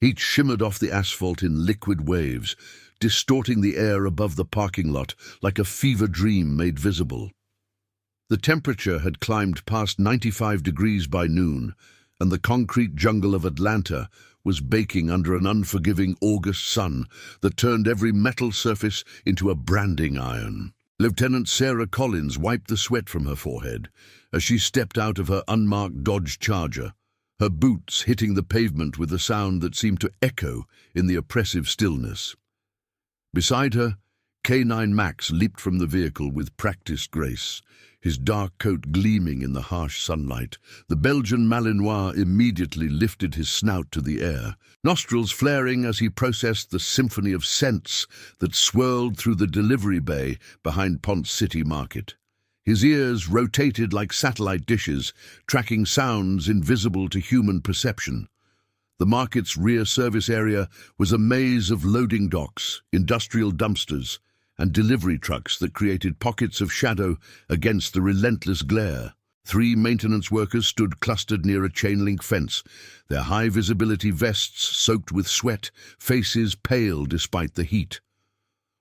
Heat shimmered off the asphalt in liquid waves, distorting the air above the parking lot like a fever dream made visible. The temperature had climbed past 95 degrees by noon, and the concrete jungle of Atlanta was baking under an unforgiving August sun that turned every metal surface into a branding iron. Lieutenant Sarah Collins wiped the sweat from her forehead as she stepped out of her unmarked Dodge Charger, her boots hitting the pavement with a sound that seemed to echo in the oppressive stillness. Beside her, K-9 Max leaped from the vehicle with practiced grace, his dark coat gleaming in the harsh sunlight. The Belgian Malinois immediately lifted his snout to the air, nostrils flaring as he processed the symphony of scents that swirled through the delivery bay behind Ponce City Market. His ears rotated like satellite dishes, tracking sounds invisible to human perception. The market's rear service area was a maze of loading docks, industrial dumpsters, and delivery trucks that created pockets of shadow against the relentless glare. 3 maintenance workers stood clustered near a chain-link fence, their high-visibility vests soaked with sweat, faces pale despite the heat.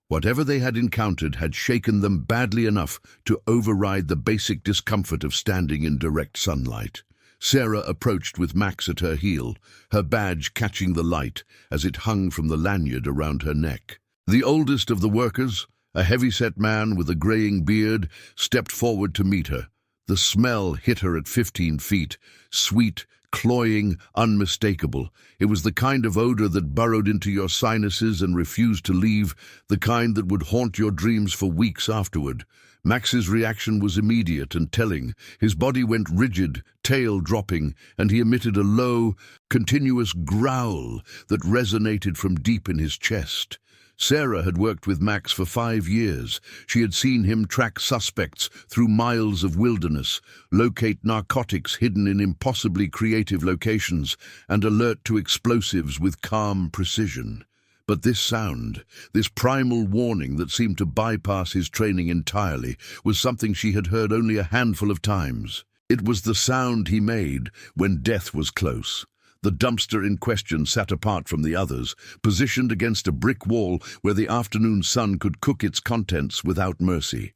Whatever they had encountered had shaken them badly enough to override the basic discomfort of standing in direct sunlight. Sarah approached with Max at her heel, her badge catching the light as it hung from the lanyard around her neck. The oldest of the workers, a heavy-set man with a graying beard, stepped forward to meet her. The smell hit her at 15 feet, sweet, cloying, unmistakable. It was the kind of odor that burrowed into your sinuses and refused to leave, the kind that would haunt your dreams for weeks afterward. Max's reaction was immediate and telling. His body went rigid, tail dropping, and he emitted a low, continuous growl that resonated from deep in his chest. Sarah had worked with Max for 5 years. She had seen him track suspects through miles of wilderness, locate narcotics hidden in impossibly creative locations, and alert to explosives with calm precision. But this sound, this primal warning that seemed to bypass his training entirely, was something she had heard only a handful of times. It was the sound he made when death was close. The dumpster in question sat apart from the others, positioned against a brick wall where the afternoon sun could cook its contents without mercy.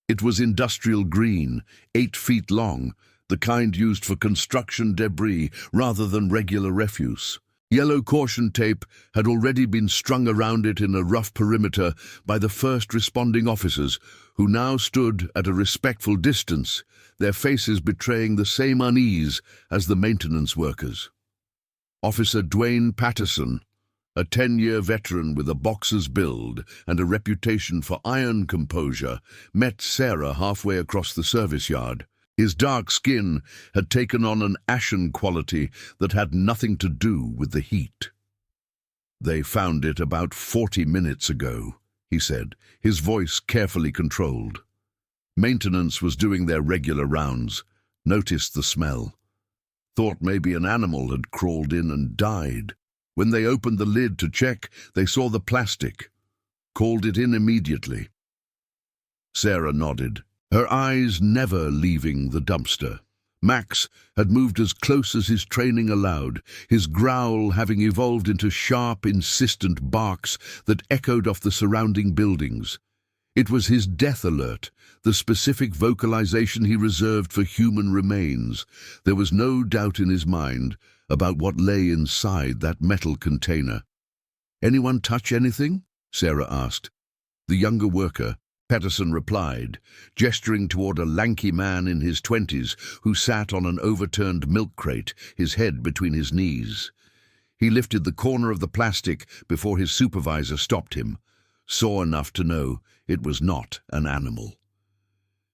It was industrial green, 8 feet long, the kind used for construction debris rather than regular refuse. Yellow caution tape had already been strung around it in a rough perimeter by the first responding officers, who now stood at a respectful distance, their faces betraying the same unease as the maintenance workers. Officer Dwayne Patterson, a 10-year veteran with a boxer's build and a reputation for iron composure, met Sarah halfway across the service yard. His dark skin had taken on an ashen quality that had nothing to do with the heat. "They found it about 40 minutes ago," he said, his voice carefully controlled. Maintenance was doing their regular rounds, noticed the smell. Thought maybe an animal had crawled in and died. When they opened the lid to check, they saw the plastic. Called it in immediately. Sarah nodded, her eyes never leaving the dumpster. Max had moved as close as his training allowed, his growl having evolved into sharp, insistent barks that echoed off the surrounding buildings. It was his death alert, the specific vocalization he reserved for human remains. There was no doubt in his mind about what lay inside that metal container. "Anyone touch anything?" Sarah asked. The younger worker, Patterson, replied, gesturing toward a lanky man in his 20s who sat on an overturned milk crate, his head between his knees. He lifted the corner of the plastic before his supervisor stopped him, saw enough to know it was not an animal.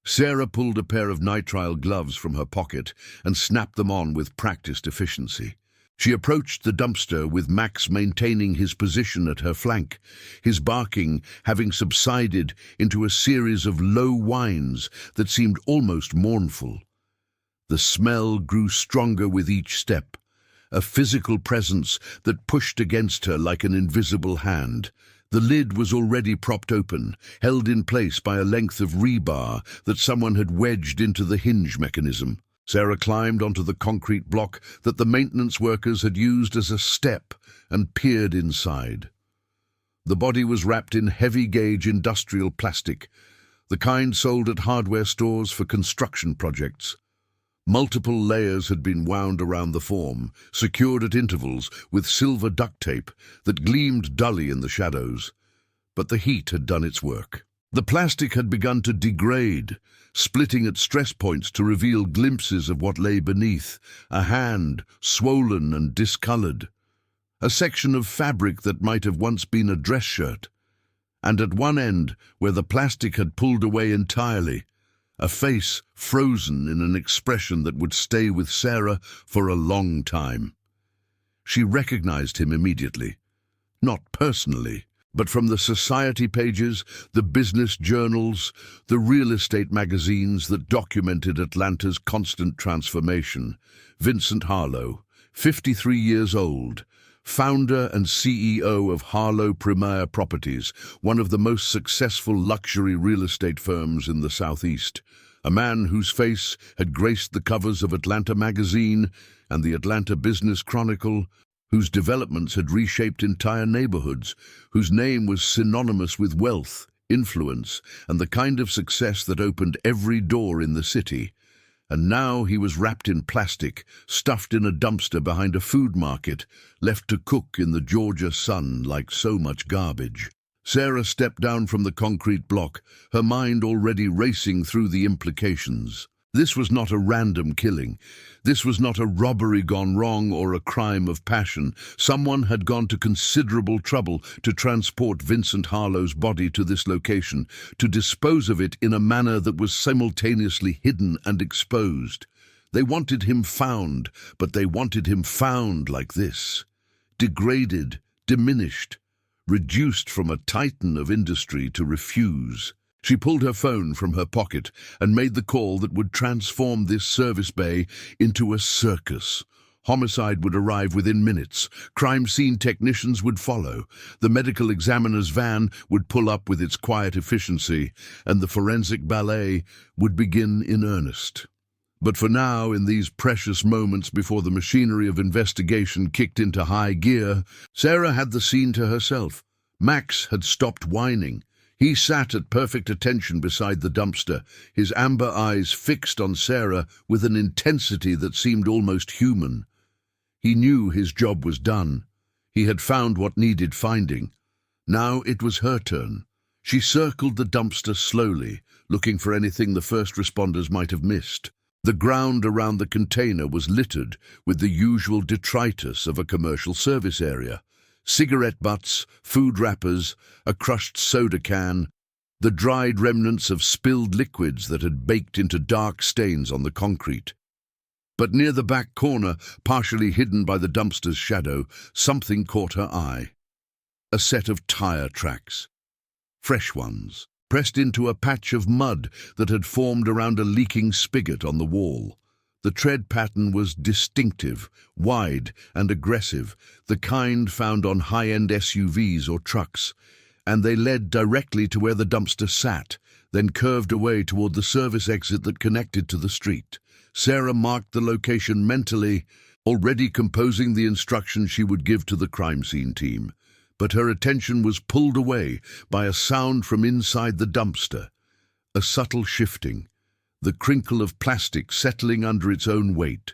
Sarah pulled a pair of nitrile gloves from her pocket and snapped them on with practiced efficiency. She approached the dumpster with Max maintaining his position at her flank, his barking having subsided into a series of low whines that seemed almost mournful. The smell grew stronger with each step, a physical presence that pushed against her like an invisible hand. The lid was already propped open, held in place by a length of rebar that someone had wedged into the hinge mechanism. Sarah climbed onto the concrete block that the maintenance workers had used as a step and peered inside. The body was wrapped in heavy-gauge industrial plastic, the kind sold at hardware stores for construction projects. Multiple layers had been wound around the form, secured at intervals with silver duct tape that gleamed dully in the shadows. But the heat had done its work. The plastic had begun to degrade, splitting at stress points to reveal glimpses of what lay beneath: a hand, swollen and discolored, a section of fabric that might have once been a dress shirt, and at one end, where the plastic had pulled away entirely, a face frozen in an expression that would stay with Sarah for a long time. She recognized him immediately, not personally, but from the society pages, the business journals, the real estate magazines that documented Atlanta's constant transformation. Vincent Harlow, 53 years old, founder and CEO of Harlow Premier Properties, one of the most successful luxury real estate firms in the Southeast. A man whose face had graced the covers of Atlanta Magazine and the Atlanta Business Chronicle, whose developments had reshaped entire neighborhoods, whose name was synonymous with wealth, influence, and the kind of success that opened every door in the city. And now he was wrapped in plastic, stuffed in a dumpster behind a food market, left to cook in the Georgia sun like so much garbage. Sarah stepped down from the concrete block, her mind already racing through the implications. This was not a random killing. This was not a robbery gone wrong or a crime of passion. Someone had gone to considerable trouble to transport Vincent Harlow's body to this location, to dispose of it in a manner that was simultaneously hidden and exposed. They wanted him found, but they wanted him found like this: degraded, diminished, reduced from a titan of industry to refuse. She pulled her phone from her pocket and made the call that would transform this service bay into a circus. Homicide would arrive within minutes. Crime scene technicians would follow. The medical examiner's van would pull up with its quiet efficiency, and the forensic ballet would begin in earnest. But for now, in these precious moments before the machinery of investigation kicked into high gear, Sarah had the scene to herself. Max had stopped whining. He sat at perfect attention beside the dumpster, his amber eyes fixed on Sarah with an intensity that seemed almost human. He knew his job was done. He had found what needed finding. Now it was her turn. She circled the dumpster slowly, looking for anything the first responders might have missed. The ground around the container was littered with the usual detritus of a commercial service area: cigarette butts, food wrappers, a crushed soda can, the dried remnants of spilled liquids that had baked into dark stains on the concrete. But near the back corner, partially hidden by the dumpster's shadow, something caught her eye. A set of tire tracks, fresh ones, pressed into a patch of mud that had formed around a leaking spigot on the wall. The tread pattern was distinctive, wide and aggressive, the kind found on high-end SUVs or trucks, and they led directly to where the dumpster sat, then curved away toward the service exit that connected to the street. Sarah marked the location mentally, already composing the instructions she would give to the crime scene team. But her attention was pulled away by a sound from inside the dumpster, a subtle shifting, the crinkle of plastic settling under its own weight,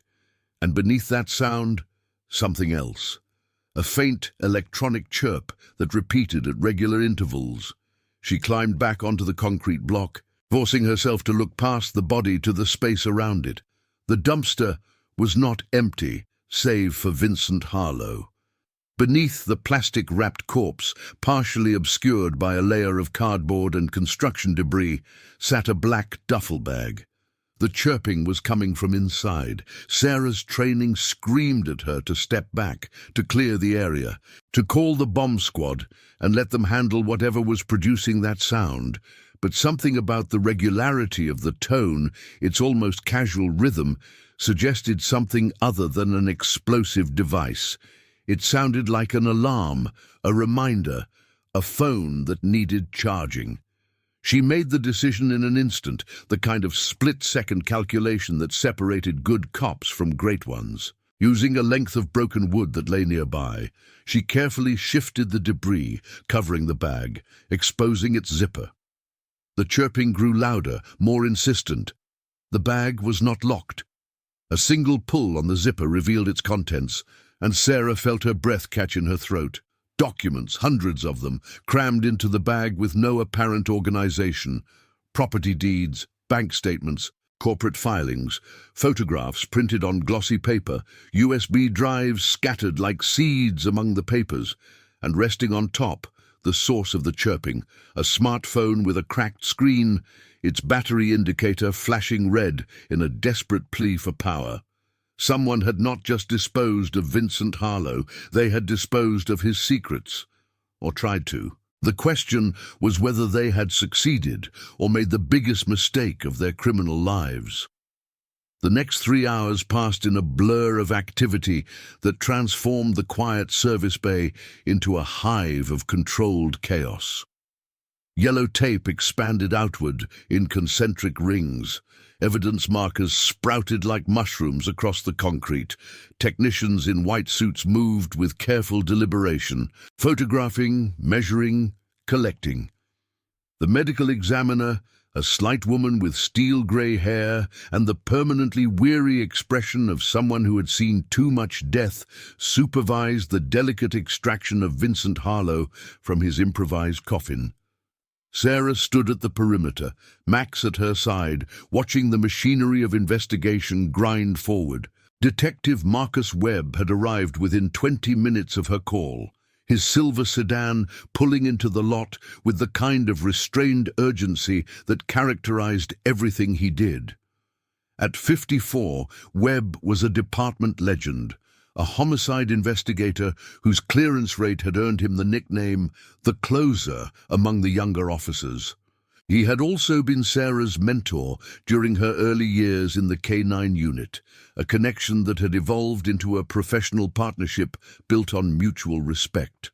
and beneath that sound, something else, a faint electronic chirp that repeated at regular intervals. She climbed back onto the concrete block, forcing herself to look past the body to the space around it. The dumpster was not empty, save for Vincent Harlow. Beneath the plastic-wrapped corpse, partially obscured by a layer of cardboard and construction debris, sat a black duffel bag. The chirping was coming from inside. Sarah's training screamed at her to step back, to clear the area, to call the bomb squad and let them handle whatever was producing that sound. But something about the regularity of the tone, its almost casual rhythm, suggested something other than an explosive device. It sounded like an alarm, a reminder, a phone that needed charging. She made the decision in an instant, the kind of split-second calculation that separated good cops from great ones. Using a length of broken wood that lay nearby, she carefully shifted the debris, covering the bag, exposing its zipper. The chirping grew louder, more insistent. The bag was not locked. A single pull on the zipper revealed its contents, and Sarah felt her breath catch in her throat. Documents, hundreds of them, crammed into the bag with no apparent organization. Property deeds, bank statements, corporate filings, photographs printed on glossy paper, USB drives scattered like seeds among the papers, and resting on top, the source of the chirping, a smartphone with a cracked screen, its battery indicator flashing red in a desperate plea for power. Someone had not just disposed of Vincent Harlow, they had disposed of his secrets, or tried to. The question was whether they had succeeded or made the biggest mistake of their criminal lives. The next 3 hours passed in a blur of activity that transformed the quiet service bay into a hive of controlled chaos. Yellow tape expanded outward in concentric rings. Evidence markers sprouted like mushrooms across the concrete. Technicians in white suits moved with careful deliberation, photographing, measuring, collecting. The medical examiner, a slight woman with steel-grey hair and the permanently weary expression of someone who had seen too much death, supervised the delicate extraction of Vincent Harlow from his improvised coffin. Sarah stood at the perimeter, Max at her side, watching the machinery of investigation grind forward. Detective Marcus Webb had arrived within 20 minutes of her call, his silver sedan pulling into the lot with the kind of restrained urgency that characterized everything he did. At 54, Webb was a department legend, a homicide investigator whose clearance rate had earned him the nickname the Closer among the younger officers. He had also been Sarah's mentor during her early years in the K-9 unit, a connection that had evolved into a professional partnership built on mutual respect.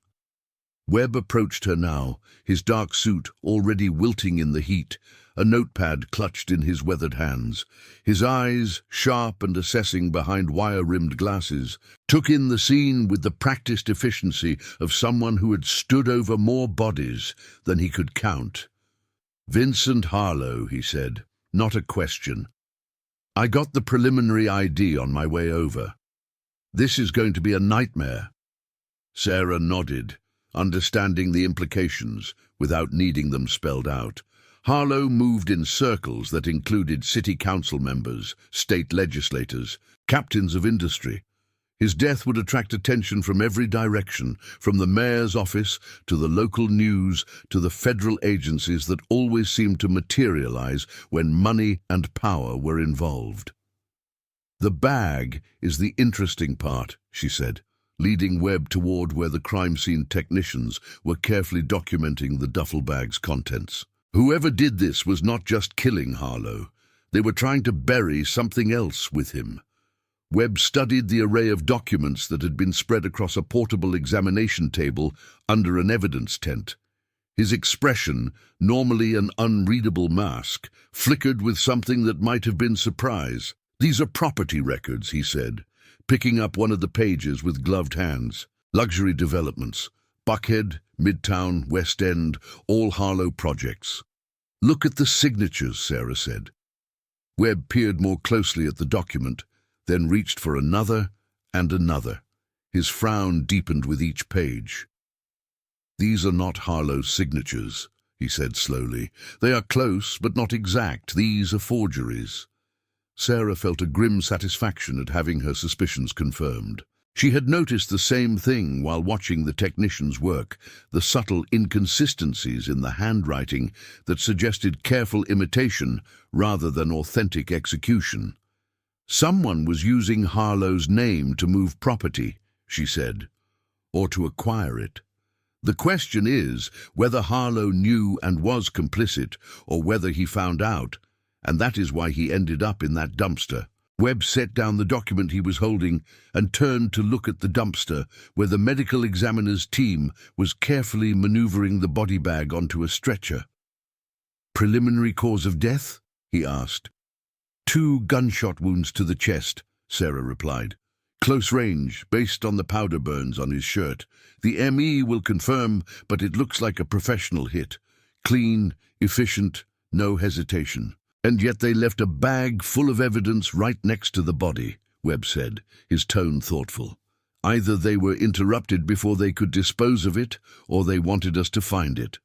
Webb approached her now, his dark suit already wilting in the heat, a notepad clutched in his weathered hands. His eyes, sharp and assessing behind wire-rimmed glasses, took in the scene with the practiced efficiency of someone who had stood over more bodies than he could count. "Vincent Harlow," he said, "not a question. I got the preliminary ID on my way over. This is going to be a nightmare." Sarah nodded, understanding the implications without needing them spelled out. Harlow moved in circles that included city council members, state legislators, captains of industry. His death would attract attention from every direction, from the mayor's office to the local news to the federal agencies that always seemed to materialize when money and power were involved. "The bag is the interesting part," she said, leading Webb toward where the crime scene technicians were carefully documenting the duffel bag's contents. Whoever did this was not just killing Harlow. They were trying to bury something else with him. Webb studied the array of documents that had been spread across a portable examination table under an evidence tent. His expression, normally an unreadable mask, flickered with something that might have been surprise. "These are property records," he said, picking up one of the pages with gloved hands. "Luxury developments. Buckhead, Midtown, West End, all Harlow projects." "Look at the signatures," Sarah said. Webb peered more closely at the document, then reached for another and another. His frown deepened with each page. "These are not Harlow's signatures," he said slowly. "They are close, but not exact. These are forgeries." Sarah felt a grim satisfaction at having her suspicions confirmed. She had noticed the same thing while watching the technicians work, the subtle inconsistencies in the handwriting that suggested careful imitation rather than authentic execution. "Someone was using Harlow's name to move property," she said, "or to acquire it. The question is whether Harlow knew and was complicit, or whether he found out, and that is why he ended up in that dumpster." Webb set down the document he was holding and turned to look at the dumpster where the medical examiner's team was carefully maneuvering the body bag onto a stretcher. Preliminary cause of death? He asked. 2 gunshot wounds to the chest, Sarah replied. Close range, based on the powder burns on his shirt. The ME will confirm, but it looks like a professional hit. Clean, efficient, no hesitation. And yet they left a bag full of evidence right next to the body, Webb said, his tone thoughtful. Either they were interrupted before they could dispose of it, or they wanted us to find it.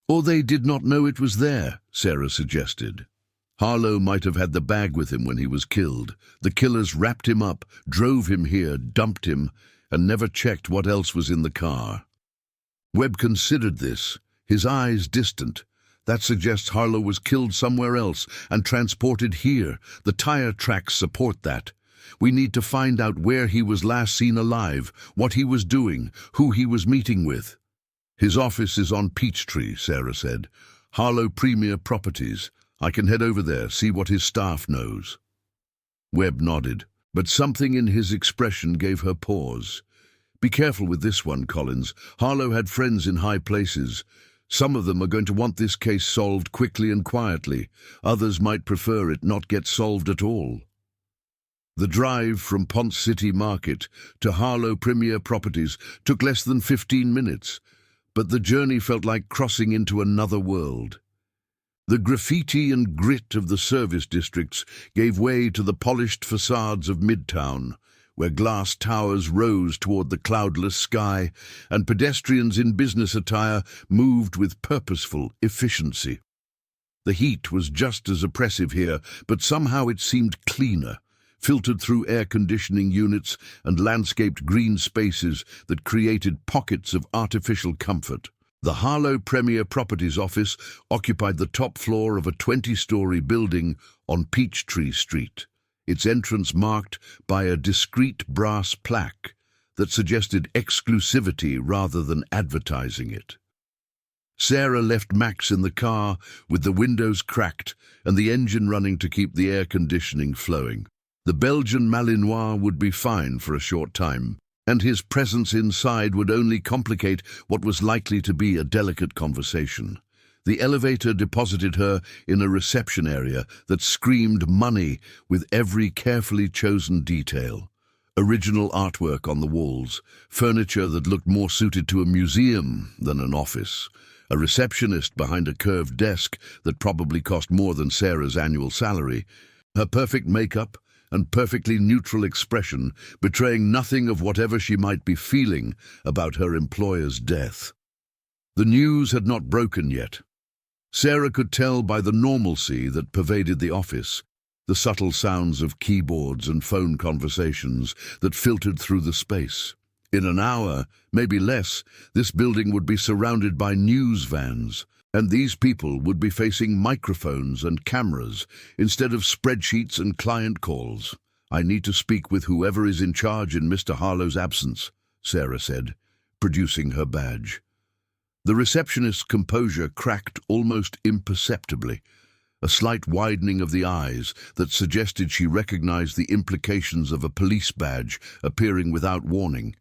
Or they did not know it was there, Sarah suggested. Harlow might have had the bag with him when he was killed. The killers wrapped him up, drove him here, dumped him, and never checked what else was in the car. Webb considered this, his eyes distant. That suggests Harlow was killed somewhere else and transported here. The tire tracks support that. We need to find out where he was last seen alive, what he was doing, who he was meeting with. His office is on Peachtree, Sarah said. Harlow Premier Properties. I can head over there, see what his staff knows. Webb nodded, but something in his expression gave her pause. Be careful with this one, Collins. Harlow had friends in high places. Some of them are going to want this case solved quickly and quietly. Others might prefer it not get solved at all. The drive from Ponce City Market to Harlow Premier Properties took less than 15 minutes, but the journey felt like crossing into another world. The graffiti and grit of the service districts gave way to the polished facades of Midtown, where glass towers rose toward the cloudless sky, and pedestrians in business attire moved with purposeful efficiency. The heat was just as oppressive here, but somehow it seemed cleaner, filtered through air conditioning units and landscaped green spaces that created pockets of artificial comfort. The Harlow Premier Properties office occupied the top floor of a 20-story building on Peachtree Street, its entrance marked by a discreet brass plaque that suggested exclusivity rather than advertising it. Sarah left Max in the car with the windows cracked and the engine running to keep the air conditioning flowing. The Belgian Malinois would be fine for a short time, and his presence inside would only complicate what was likely to be a delicate conversation. The elevator deposited her in a reception area that screamed money with every carefully chosen detail. Original artwork on the walls, furniture that looked more suited to a museum than an office, a receptionist behind a curved desk that probably cost more than Sarah's annual salary, her perfect makeup, and perfectly neutral expression, betraying nothing of whatever she might be feeling about her employer's death. The news had not broken yet. Sarah could tell by the normalcy that pervaded the office, the subtle sounds of keyboards and phone conversations that filtered through the space. In an hour, maybe less, this building would be surrounded by news vans, and these people would be facing microphones and cameras instead of spreadsheets and client calls. I need to speak with whoever is in charge in Mr. Harlow's absence, Sarah said, producing her badge. The receptionist's composure cracked almost imperceptibly, a slight widening of the eyes that suggested she recognized the implications of a police badge appearing without warning.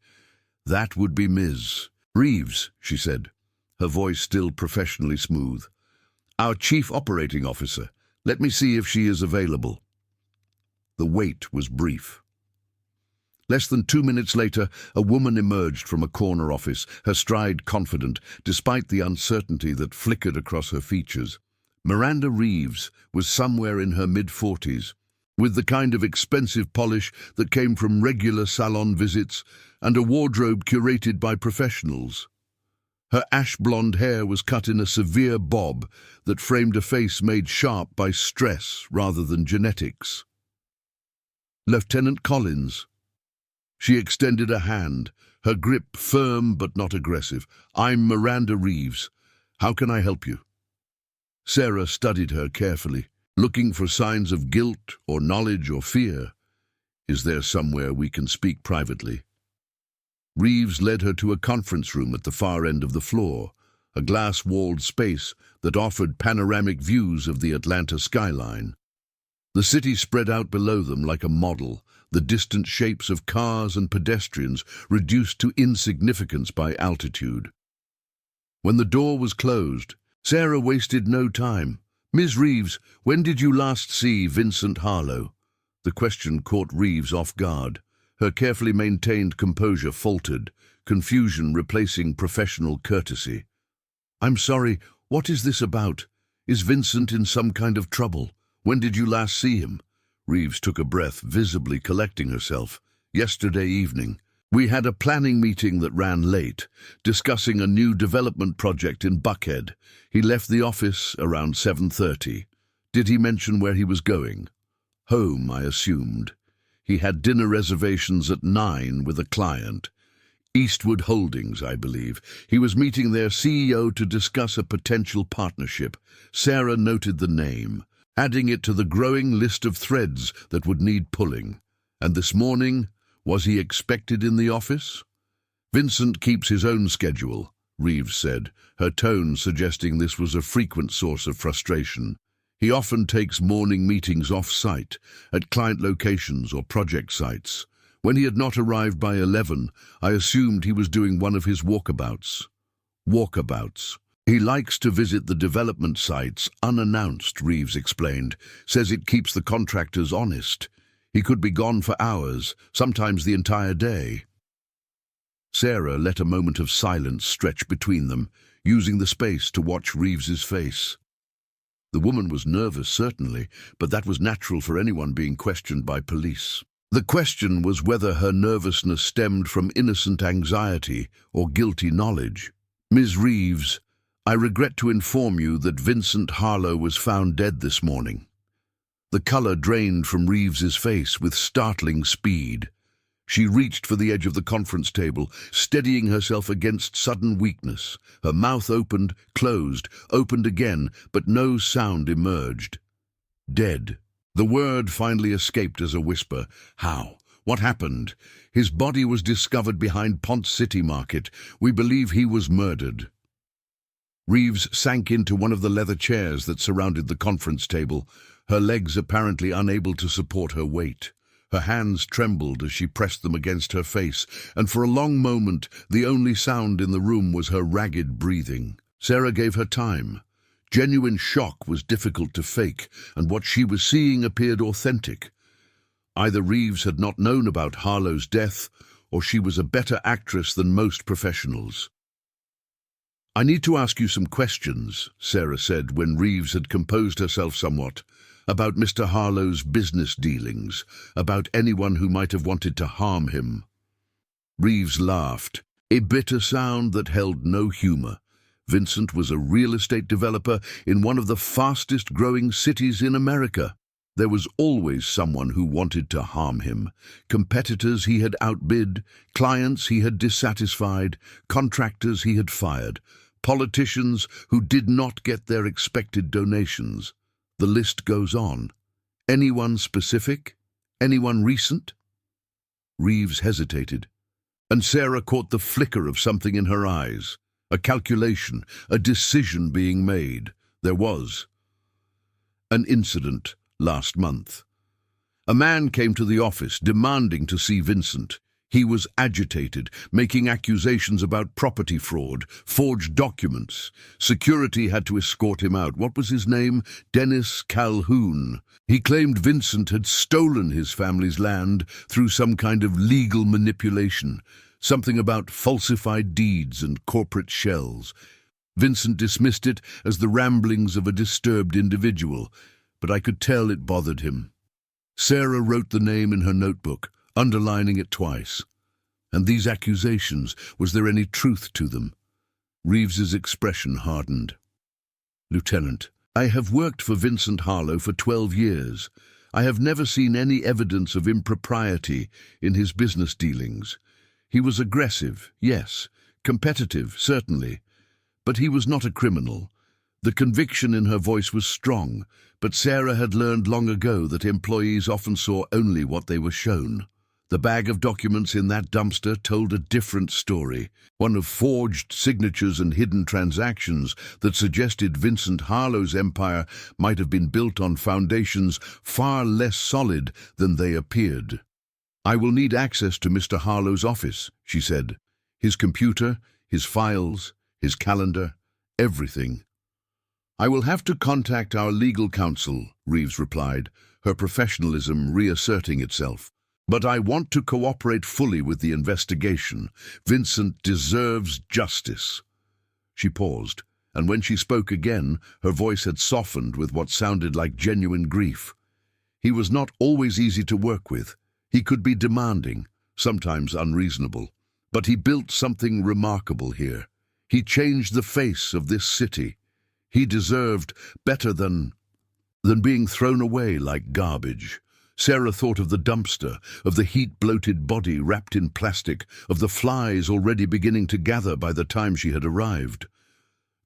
That would be Ms. Reeves, she said, her voice still professionally smooth. Our Chief Operating Officer. Let me see if she is available. The wait was brief. Less than 2 minutes later, a woman emerged from a corner office, her stride confident, despite the uncertainty that flickered across her features. Miranda Reeves was somewhere in her mid-40s, with the kind of expensive polish that came from regular salon visits and a wardrobe curated by professionals. Her ash-blonde hair was cut in a severe bob that framed a face made sharp by stress rather than genetics. Lieutenant Collins. She extended a hand, her grip firm but not aggressive. I'm Miranda Reeves. How can I help you? Sarah studied her carefully, looking for signs of guilt or knowledge or fear. Is there somewhere we can speak privately? Reeves led her to a conference room at the far end of the floor, a glass-walled space that offered panoramic views of the Atlanta skyline. The city spread out below them like a model, the distant shapes of cars and pedestrians reduced to insignificance by altitude. When the door was closed, Sarah wasted no time. "Ms. Reeves, when did you last see Vincent Harlow?" The question caught Reeves off guard. Her carefully maintained composure faltered, confusion replacing professional courtesy. "I'm sorry, what is this about? Is Vincent in some kind of trouble? When did you last see him?" Reeves took a breath, visibly collecting herself. "Yesterday evening. We had a planning meeting that ran late, discussing a new development project in Buckhead. He left the office around 7:30. Did he mention where he was going?" "Home, I assumed. He had dinner reservations at 9 with a client. Eastwood Holdings, I believe. He was meeting their CEO to discuss a potential partnership." Sarah noted the name, adding it to the growing list of threads that would need pulling. "And this morning, was he expected in the office?" "Vincent keeps his own schedule," Reeves said, her tone suggesting this was a frequent source of frustration. "He often takes morning meetings off-site, at client locations or project sites. When he had not arrived by 11, I assumed he was doing one of his walkabouts." "Walkabouts. He likes to visit the development sites unannounced," Reeves explained. "Says it keeps the contractors honest. He could be gone for hours, sometimes the entire day." Sarah let a moment of silence stretch between them, using the space to watch Reeves's face. The woman was nervous, certainly, but that was natural for anyone being questioned by police. The question was whether her nervousness stemmed from innocent anxiety or guilty knowledge. "Ms. Reeves, I regret to inform you that Vincent Harlow was found dead this morning." The color drained from Reeves's face with startling speed. She reached for the edge of the conference table, steadying herself against sudden weakness. Her mouth opened, closed, opened again, but no sound emerged. "Dead." The word finally escaped as a whisper. "How? What happened?" "His body was discovered behind Ponce City Market. We believe he was murdered." Reeves sank into one of the leather chairs that surrounded the conference table, her legs apparently unable to support her weight. Her hands trembled as she pressed them against her face, and for a long moment the only sound in the room was her ragged breathing. Sarah gave her time. Genuine shock was difficult to fake, and what she was seeing appeared authentic. Either Reeves had not known about Harlow's death, or she was a better actress than most professionals. "I need to ask you some questions," Sarah said when Reeves had composed herself somewhat, "about Mr. Harlow's business dealings, about anyone who might have wanted to harm him." Reeves laughed, a bitter sound that held no humor. Vincent was a real estate developer in one of the fastest-growing cities in America. There was always someone who wanted to harm him. Competitors he had outbid, clients he had dissatisfied, contractors he had fired, politicians who did not get their expected donations. The list goes on. Anyone specific? Anyone recent? Reeves hesitated, and Sarah caught the flicker of something in her eyes. A calculation, a decision being made. There was. An incident last month. A man came to the office demanding to see Vincent. He was agitated, making accusations about property fraud, forged documents. Security had to escort him out. What was his name? Dennis Calhoun. He claimed Vincent had stolen his family's land through some kind of legal manipulation. Something about falsified deeds and corporate shells. Vincent dismissed it as the ramblings of a disturbed individual, but I could tell it bothered him. Sarah wrote the name in her notebook, underlining it twice. And these accusations, was there any truth to them? Reeves's expression hardened. "Lieutenant, I have worked for Vincent Harlow for 12 years. I have never seen any evidence of impropriety in his business dealings. He was aggressive, yes, competitive, certainly, but he was not a criminal." The conviction in her voice was strong, but Sarah had learned long ago that employees often saw only what they were shown. The bag of documents in that dumpster told a different story, one of forged signatures and hidden transactions that suggested Vincent Harlow's empire might have been built on foundations far less solid than they appeared. "I will need access to Mr. Harlow's office," she said. "His computer, his files, his calendar, everything." I will have to contact our legal counsel, Reeves replied, her professionalism reasserting itself. But I want to cooperate fully with the investigation. Vincent deserves justice. She paused, and when she spoke again, her voice had softened with what sounded like genuine grief. He was not always easy to work with. He could be demanding, sometimes unreasonable. But he built something remarkable here. He changed the face of this city. He deserved better than being thrown away like garbage. Sarah thought of the dumpster, of the heat-bloated body wrapped in plastic, of the flies already beginning to gather by the time she had arrived.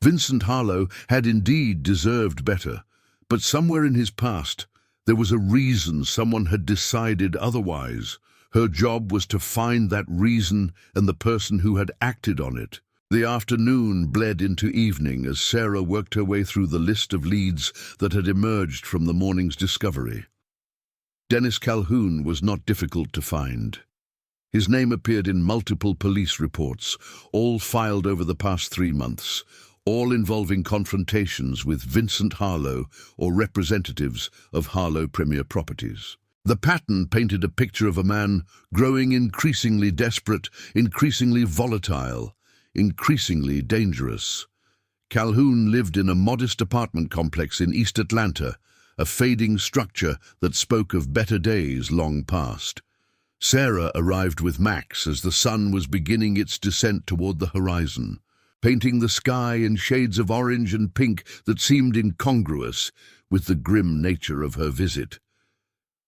Vincent Harlow had indeed deserved better, but somewhere in his past there was a reason someone had decided otherwise. Her job was to find that reason and the person who had acted on it. The afternoon bled into evening as Sarah worked her way through the list of leads that had emerged from the morning's discovery. Dennis Calhoun was not difficult to find. His name appeared in multiple police reports, all filed over the past 3 months, all involving confrontations with Vincent Harlow or representatives of Harlow Premier Properties. The pattern painted a picture of a man growing increasingly desperate, increasingly volatile, increasingly dangerous. Calhoun lived in a modest apartment complex in East Atlanta, a fading structure that spoke of better days long past. Sarah arrived with Max as the sun was beginning its descent toward the horizon, painting the sky in shades of orange and pink that seemed incongruous with the grim nature of her visit.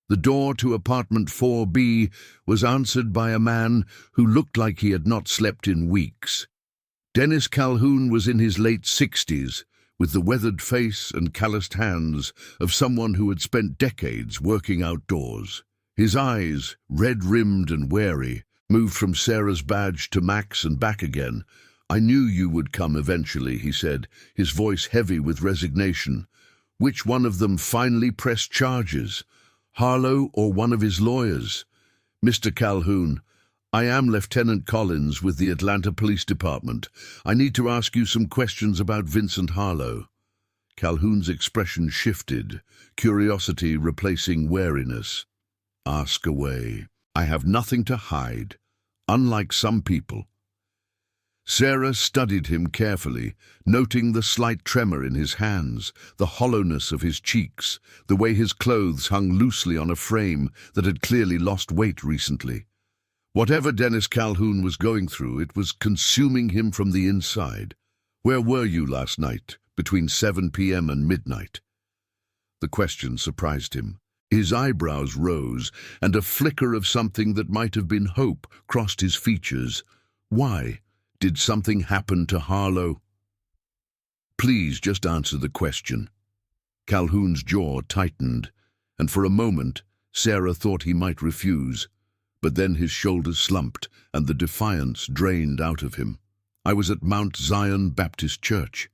The door to apartment 4B was answered by a man who looked like he had not slept in weeks. Dennis Calhoun was in his late 60s, with the weathered face and calloused hands of someone who had spent decades working outdoors. His eyes, red-rimmed and wary, moved from Sarah's badge to Max and back again. "I knew you would come eventually," he said, his voice heavy with resignation. "Which one of them finally pressed charges? Harlow or one of his lawyers?" "Mr. Calhoun, I am Lieutenant Collins with the Atlanta Police Department. I need to ask you some questions about Vincent Harlow." Calhoun's expression shifted, curiosity replacing wariness. "Ask away. I have nothing to hide, unlike some people." Sarah studied him carefully, noting the slight tremor in his hands, the hollowness of his cheeks, the way his clothes hung loosely on a frame that had clearly lost weight recently. Whatever Dennis Calhoun was going through, it was consuming him from the inside. "Where were you last night, between 7 p.m. and midnight?" The question surprised him. His eyebrows rose, and a flicker of something that might have been hope crossed his features. Why? Did something happen to Harlow? "Please just answer the question." Calhoun's jaw tightened, and for a moment Sarah thought he might refuse. But then his shoulders slumped, and the defiance drained out of him. "I was at Mount Zion Baptist Church.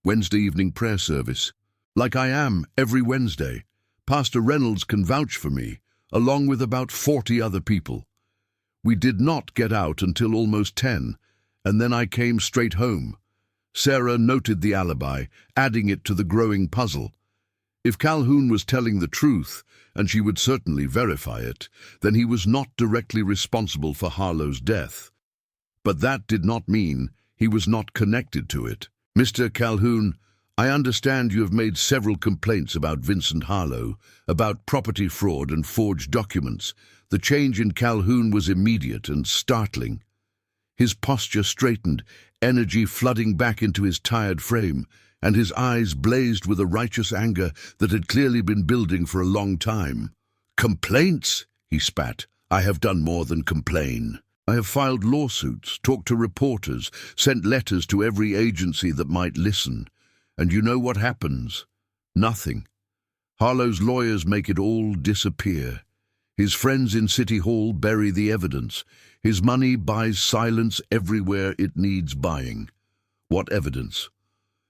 Wednesday evening prayer service. Like I am every Wednesday. Pastor Reynolds can vouch for me, along with about 40 other people. We did not get out until almost 10, and then I came straight home." Sarah noted the alibi, adding it to the growing puzzle. If Calhoun was telling the truth, and she would certainly verify it, then he was not directly responsible for Harlow's death. But that did not mean he was not connected to it. "Mr. Calhoun, I understand you have made several complaints about Vincent Harlow, about property fraud and forged documents." The change in Calhoun was immediate and startling. His posture straightened, energy flooding back into his tired frame, and his eyes blazed with a righteous anger that had clearly been building for a long time. "Complaints?" he spat. "I have done more than complain. I have filed lawsuits, talked to reporters, sent letters to every agency that might listen. And you know what happens? Nothing. Harlow's lawyers make it all disappear. His friends in City Hall bury the evidence. His money buys silence everywhere it needs buying." "What evidence?"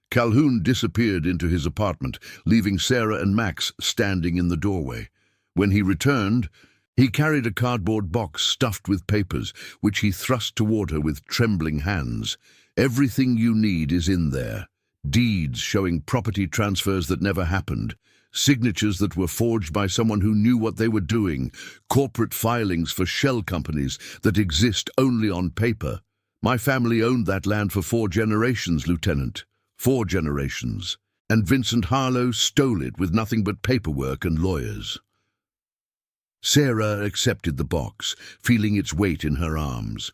Calhoun disappeared into his apartment, leaving Sarah and Max standing in the doorway. When he returned, he carried a cardboard box stuffed with papers, which he thrust toward her with trembling hands. "Everything you need is in there. Deeds showing property transfers that never happened, signatures that were forged by someone who knew what they were doing, corporate filings for shell companies that exist only on paper. My family owned that land for 4 generations, Lieutenant. 4 generations. And Vincent Harlow stole it with nothing but paperwork and lawyers. Sarah accepted the box, feeling its weight in her arms.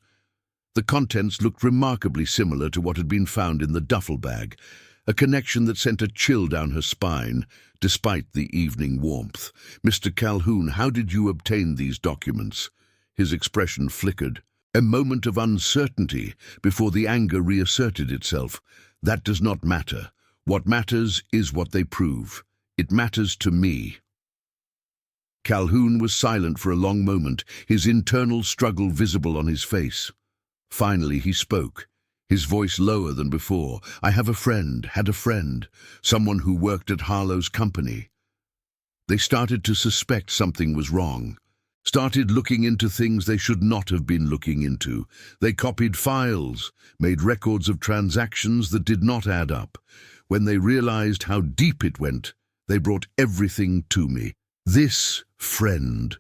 The contents looked remarkably similar to what had been found in the duffel bag, a connection that sent a chill down her spine, despite the evening warmth. "Mr. Calhoun, how did you obtain these documents?" His expression flickered. A moment of uncertainty before the anger reasserted itself. "That does not matter. What matters is what they prove. It matters to me." Calhoun was silent for a long moment, his internal struggle visible on his face. Finally he spoke, his voice lower than before. "I have a friend, had a friend, someone who worked at Harlow's company. They started to suspect something was wrong. Started looking into things they should not have been looking into. They copied files, made records of transactions that did not add up. When they realized how deep it went, they brought everything to me. This friend.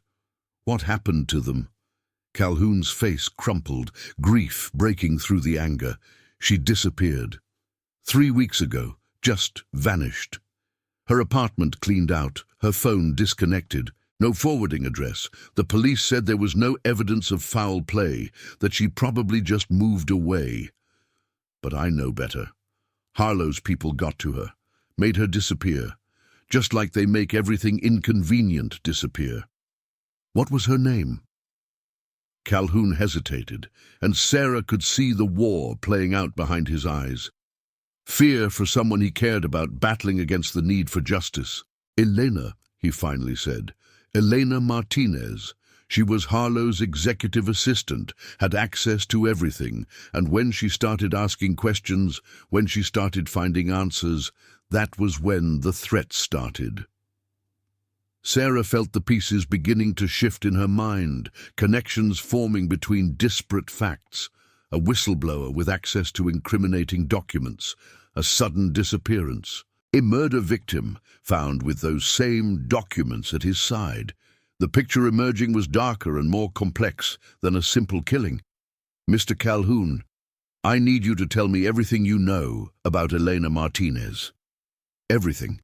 What happened to them?" Calhoun's face crumpled, grief breaking through the anger. "She disappeared. 3 weeks ago, just vanished. Her apartment cleaned out, her phone disconnected. No forwarding address. The police said there was no evidence of foul play, that she probably just moved away. But I know better. Harlow's people got to her, made her disappear, just like they make everything inconvenient disappear." "What was her name?" Calhoun hesitated, and Sarah could see the war playing out behind his eyes. Fear for someone he cared about battling against the need for justice. "Elena," he finally said. "Elena Martinez. She was Harlow's executive assistant, had access to everything, and when she started asking questions, when she started finding answers, that was when the threat started." Sarah felt the pieces beginning to shift in her mind, connections forming between disparate facts. A whistleblower with access to incriminating documents, a sudden disappearance. A murder victim found with those same documents at his side. The picture emerging was darker and more complex than a simple killing. "Mr. Calhoun, I need you to tell me everything you know about Elena Martinez." "Everything."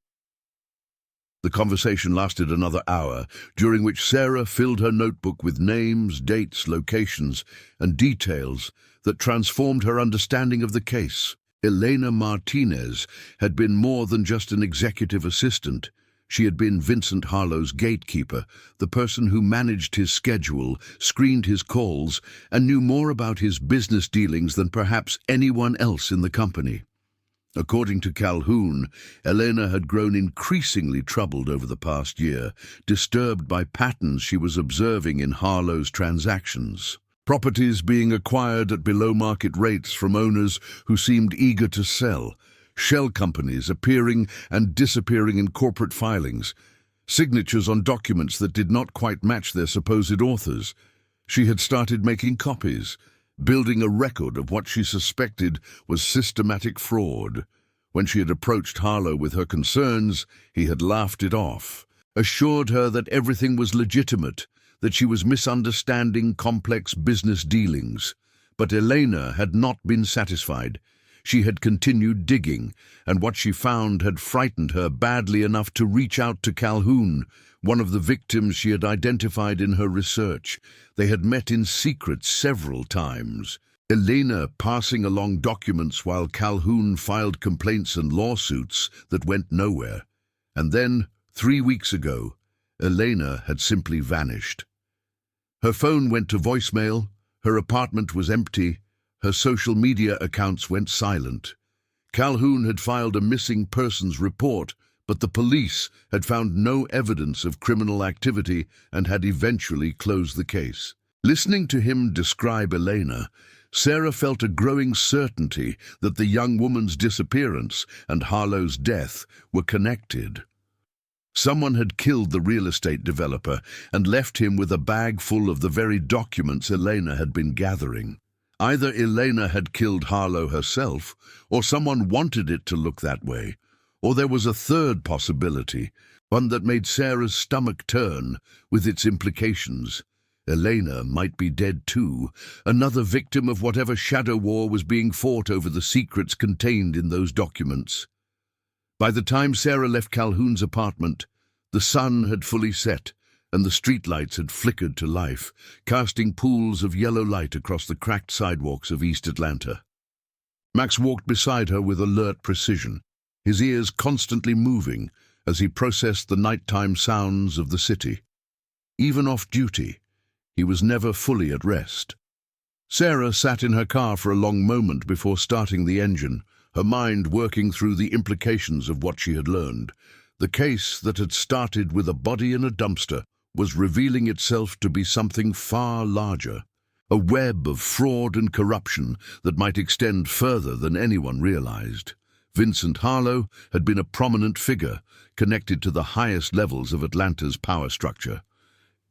The conversation lasted another hour, during which Sarah filled her notebook with names, dates, locations, and details that transformed her understanding of the case. Elena Martinez had been more than just an executive assistant. She had been Vincent Harlow's gatekeeper, the person who managed his schedule, screened his calls, and knew more about his business dealings than perhaps anyone else in the company. According to Calhoun, Elena had grown increasingly troubled over the past year, disturbed by patterns she was observing in Harlow's transactions. Properties being acquired at below-market rates from owners who seemed eager to sell, shell companies appearing and disappearing in corporate filings, signatures on documents that did not quite match their supposed authors. She had started making copies, building a record of what she suspected was systematic fraud. When she had approached Harlow with her concerns, he had laughed it off, assured her that everything was legitimate, that she was misunderstanding complex business dealings. But Elena had not been satisfied. She had continued digging, and what she found had frightened her badly enough to reach out to Calhoun, one of the victims she had identified in her research. They had met in secret several times. Elena passing along documents while Calhoun filed complaints and lawsuits that went nowhere. And then, 3 weeks ago, Elena had simply vanished. Her phone went to voicemail, her apartment was empty, her social media accounts went silent. Calhoun had filed a missing persons report, but the police had found no evidence of criminal activity and had eventually closed the case. Listening to him describe Elena, Sarah felt a growing certainty that the young woman's disappearance and Harlow's death were connected. Someone had killed the real estate developer and left him with a bag full of the very documents Elena had been gathering. Either Elena had killed Harlow herself, or someone wanted it to look that way, or there was a third possibility, one that made Sarah's stomach turn with its implications. Elena might be dead too, another victim of whatever shadow war was being fought over the secrets contained in those documents. By the time Sarah left Calhoun's apartment, the sun had fully set, and the streetlights had flickered to life, casting pools of yellow light across the cracked sidewalks of East Atlanta. Max walked beside her with alert precision, his ears constantly moving as he processed the nighttime sounds of the city. Even off duty, he was never fully at rest. Sarah sat in her car for a long moment before starting the engine, her mind working through the implications of what she had learned. The case that had started with a body in a dumpster was revealing itself to be something far larger, a web of fraud and corruption that might extend further than anyone realized. Vincent Harlow had been a prominent figure, connected to the highest levels of Atlanta's power structure.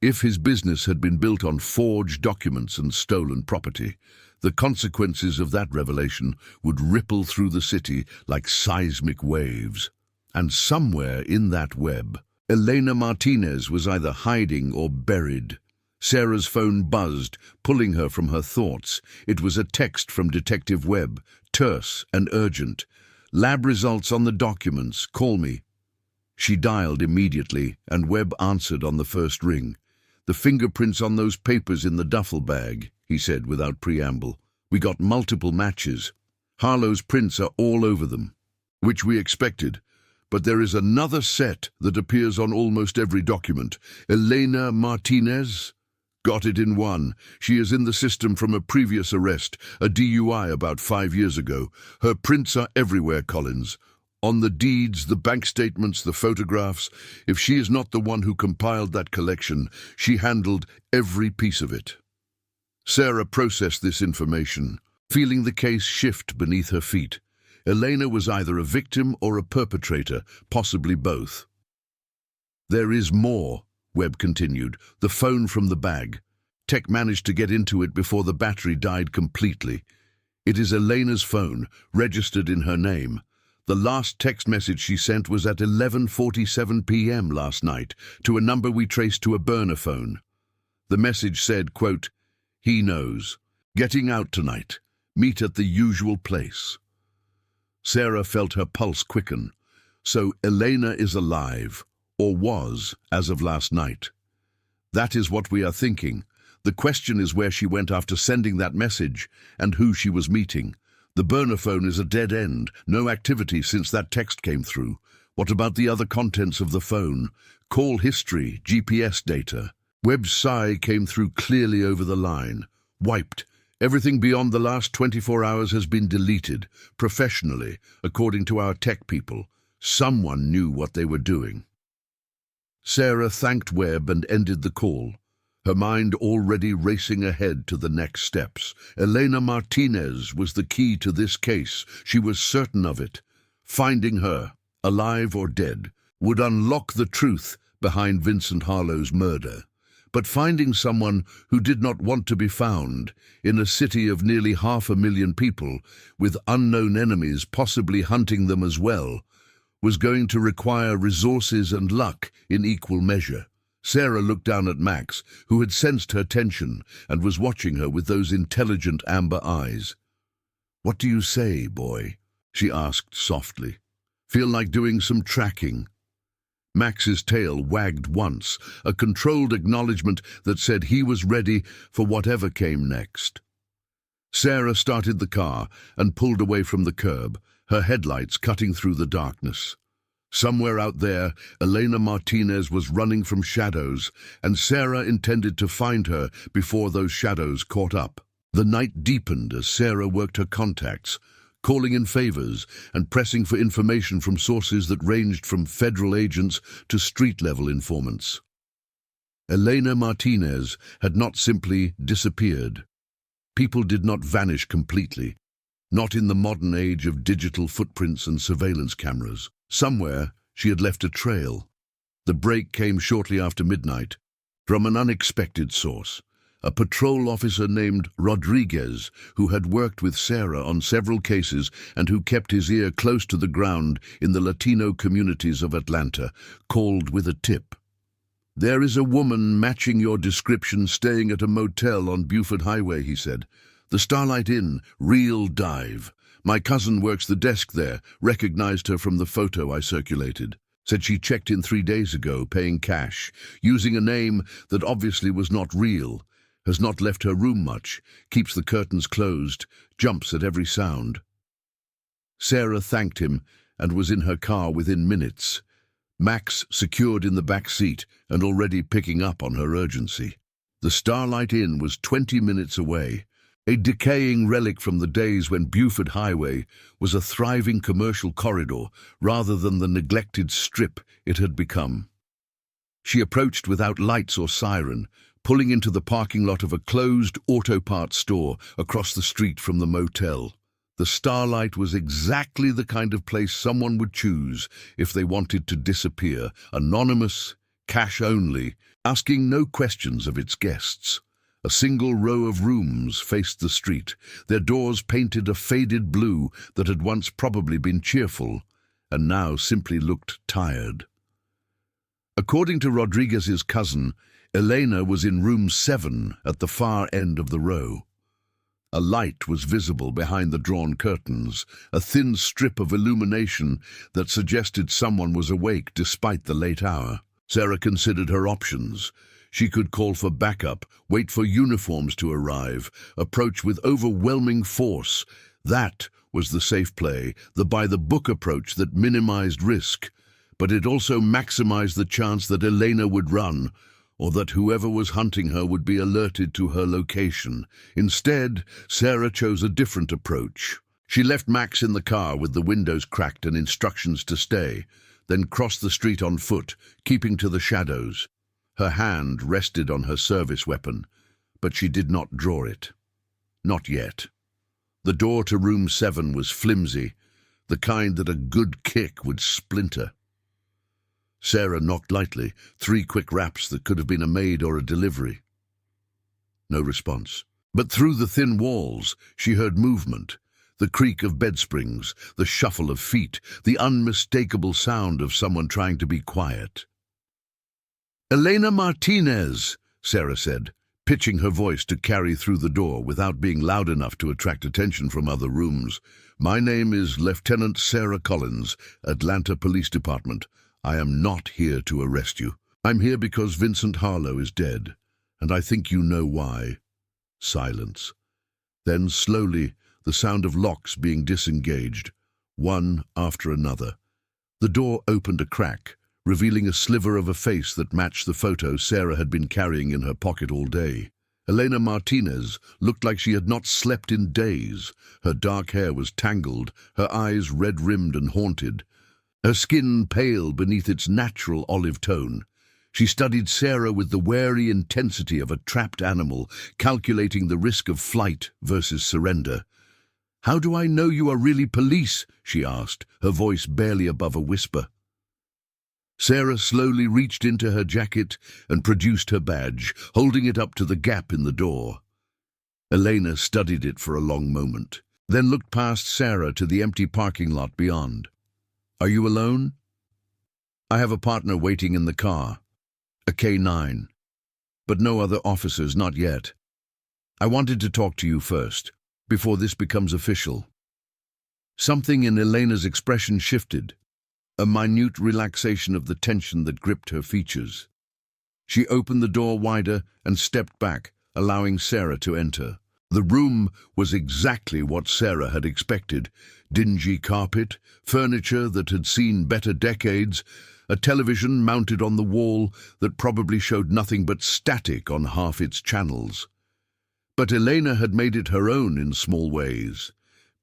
If his business had been built on forged documents and stolen property, the consequences of that revelation would ripple through the city like seismic waves. And somewhere in that web, Elena Martinez was either hiding or buried. Sarah's phone buzzed, pulling her from her thoughts. It was a text from Detective Webb, terse and urgent. "Lab results on the documents. Call me." She dialed immediately, and Webb answered on the first ring. "The fingerprints on those papers in the duffel bag," he said without preamble. "We got multiple matches. Harlow's prints are all over them." "Which we expected. But there is another set that appears on almost every document. Elena Martinez? Got it in one. She is in the system from a previous arrest, a DUI about 5 years ago. Her prints are everywhere, Collins. On the deeds, the bank statements, the photographs. If she is not the one who compiled that collection, she handled every piece of it." Sarah processed this information, feeling the case shift beneath her feet. Elena was either a victim or a perpetrator, possibly both. "There is more," Webb continued, "the phone from the bag. Tech managed to get into it before the battery died completely. It is Elena's phone, registered in her name. The last text message she sent was at 11:47 p.m. last night, to a number we traced to a burner phone. The message said, quote, 'He knows. Getting out tonight. Meet at the usual place.'" Sarah felt her pulse quicken. So Elena is alive, or was, as of last night. That is what we are thinking. The question is where she went after sending that message, and who she was meeting. The burner phone is a dead end, no activity since that text came through. What about the other contents of the phone? Call history, GPS data. Webb's sigh came through clearly over the line. Wiped. Everything beyond the last 24 hours has been deleted, professionally, according to our tech people. Someone knew what they were doing. Sarah thanked Webb and ended the call, her mind already racing ahead to the next steps. Elena Martinez was the key to this case. She was certain of it. Finding her, alive or dead, would unlock the truth behind Vincent Harlow's murder. But finding someone who did not want to be found in a city of nearly 500,000 people, with unknown enemies possibly hunting them as well, was going to require resources and luck in equal measure. Sarah looked down at Max, who had sensed her tension and was watching her with those intelligent amber eyes. "What do you say, boy?" she asked softly. "Feel like doing some tracking?" Max's tail wagged once, a controlled acknowledgement that said he was ready for whatever came next. Sarah started the car and pulled away from the curb, her headlights cutting through the darkness. Somewhere out there, Elena Martinez was running from shadows, and Sarah intended to find her before those shadows caught up. The night deepened as Sarah worked her contacts, calling in favors and pressing for information from sources that ranged from federal agents to street-level informants. Elena Martinez had not simply disappeared. People did not vanish completely, not in the modern age of digital footprints and surveillance cameras. Somewhere she had left a trail. The break came shortly after midnight, from an unexpected source. a patrol officer named Rodriguez, who had worked with Sarah on several cases and who kept his ear close to the ground in the Latino communities of Atlanta, called with a tip. "There is a woman matching your description staying at a motel on Buford Highway," he said. "The Starlight Inn, real dive. My cousin works the desk there, recognized her from the photo I circulated. Said she checked in 3 days ago, paying cash, using a name that obviously was not real. Has not left her room much, keeps the curtains closed, jumps at every sound." Sarah thanked him and was in her car within minutes. Max secured in the back seat and already picking up on her urgency. The Starlight Inn was 20 minutes away, a decaying relic from the days when Buford Highway was a thriving commercial corridor rather than the neglected strip it had become. She approached without lights or siren, pulling into the parking lot of a closed auto parts store across the street from the motel. The Starlight was exactly the kind of place someone would choose if they wanted to disappear, anonymous, cash only, asking no questions of its guests. A single row of rooms faced the street, their doors painted a faded blue that had once probably been cheerful, and now simply looked tired. According to Rodriguez's cousin, Elena was in room 7 at the far end of the row. A light was visible behind the drawn curtains, a thin strip of illumination that suggested someone was awake despite the late hour. Sarah considered her options. She could call for backup, wait for uniforms to arrive, approach with overwhelming force. That was the safe play, the by-the-book approach that minimized risk. But it also maximized the chance that Elena would run, or that whoever was hunting her would be alerted to her location. Instead, Sarah chose a different approach. She left Max in the car with the windows cracked and instructions to stay, then crossed the street on foot, keeping to the shadows. Her hand rested on her service weapon, but she did not draw it. Not yet. The door to room 7 was flimsy, the kind that a good kick would splinter. Sarah knocked lightly, 3 quick raps that could have been a maid or a delivery. No response. But through the thin walls, she heard movement, the creak of bed springs, the shuffle of feet, the unmistakable sound of someone trying to be quiet. "Elena Martinez," Sarah said, pitching her voice to carry through the door without being loud enough to attract attention from other rooms. "My name is Lieutenant Sarah Collins, Atlanta Police Department. I am not here to arrest you. I'm here because Vincent Harlow is dead, and I think you know why." Silence. Then, slowly, the sound of locks being disengaged, one after another. The door opened a crack, revealing a sliver of a face that matched the photo Sarah had been carrying in her pocket all day. Elena Martinez looked like she had not slept in days. Her dark hair was tangled, her eyes red-rimmed and haunted, her skin pale beneath its natural olive tone. She studied Sarah with the wary intensity of a trapped animal, calculating the risk of flight versus surrender. "How do I know you are really police?" she asked, her voice barely above a whisper. Sarah slowly reached into her jacket and produced her badge, holding it up to the gap in the door. Elena studied it for a long moment, then looked past Sarah to the empty parking lot beyond. "Are you alone?" "I have a partner waiting in the car, a K-9, but no other officers, not yet. I wanted to talk to you first, before this becomes official." Something in Elena's expression shifted, a minute relaxation of the tension that gripped her features. She opened the door wider and stepped back, allowing Sarah to enter. The room was exactly what Sarah had expected. Dingy carpet, furniture that had seen better decades, a television mounted on the wall that probably showed nothing but static on half its channels. But Elena had made it her own in small ways.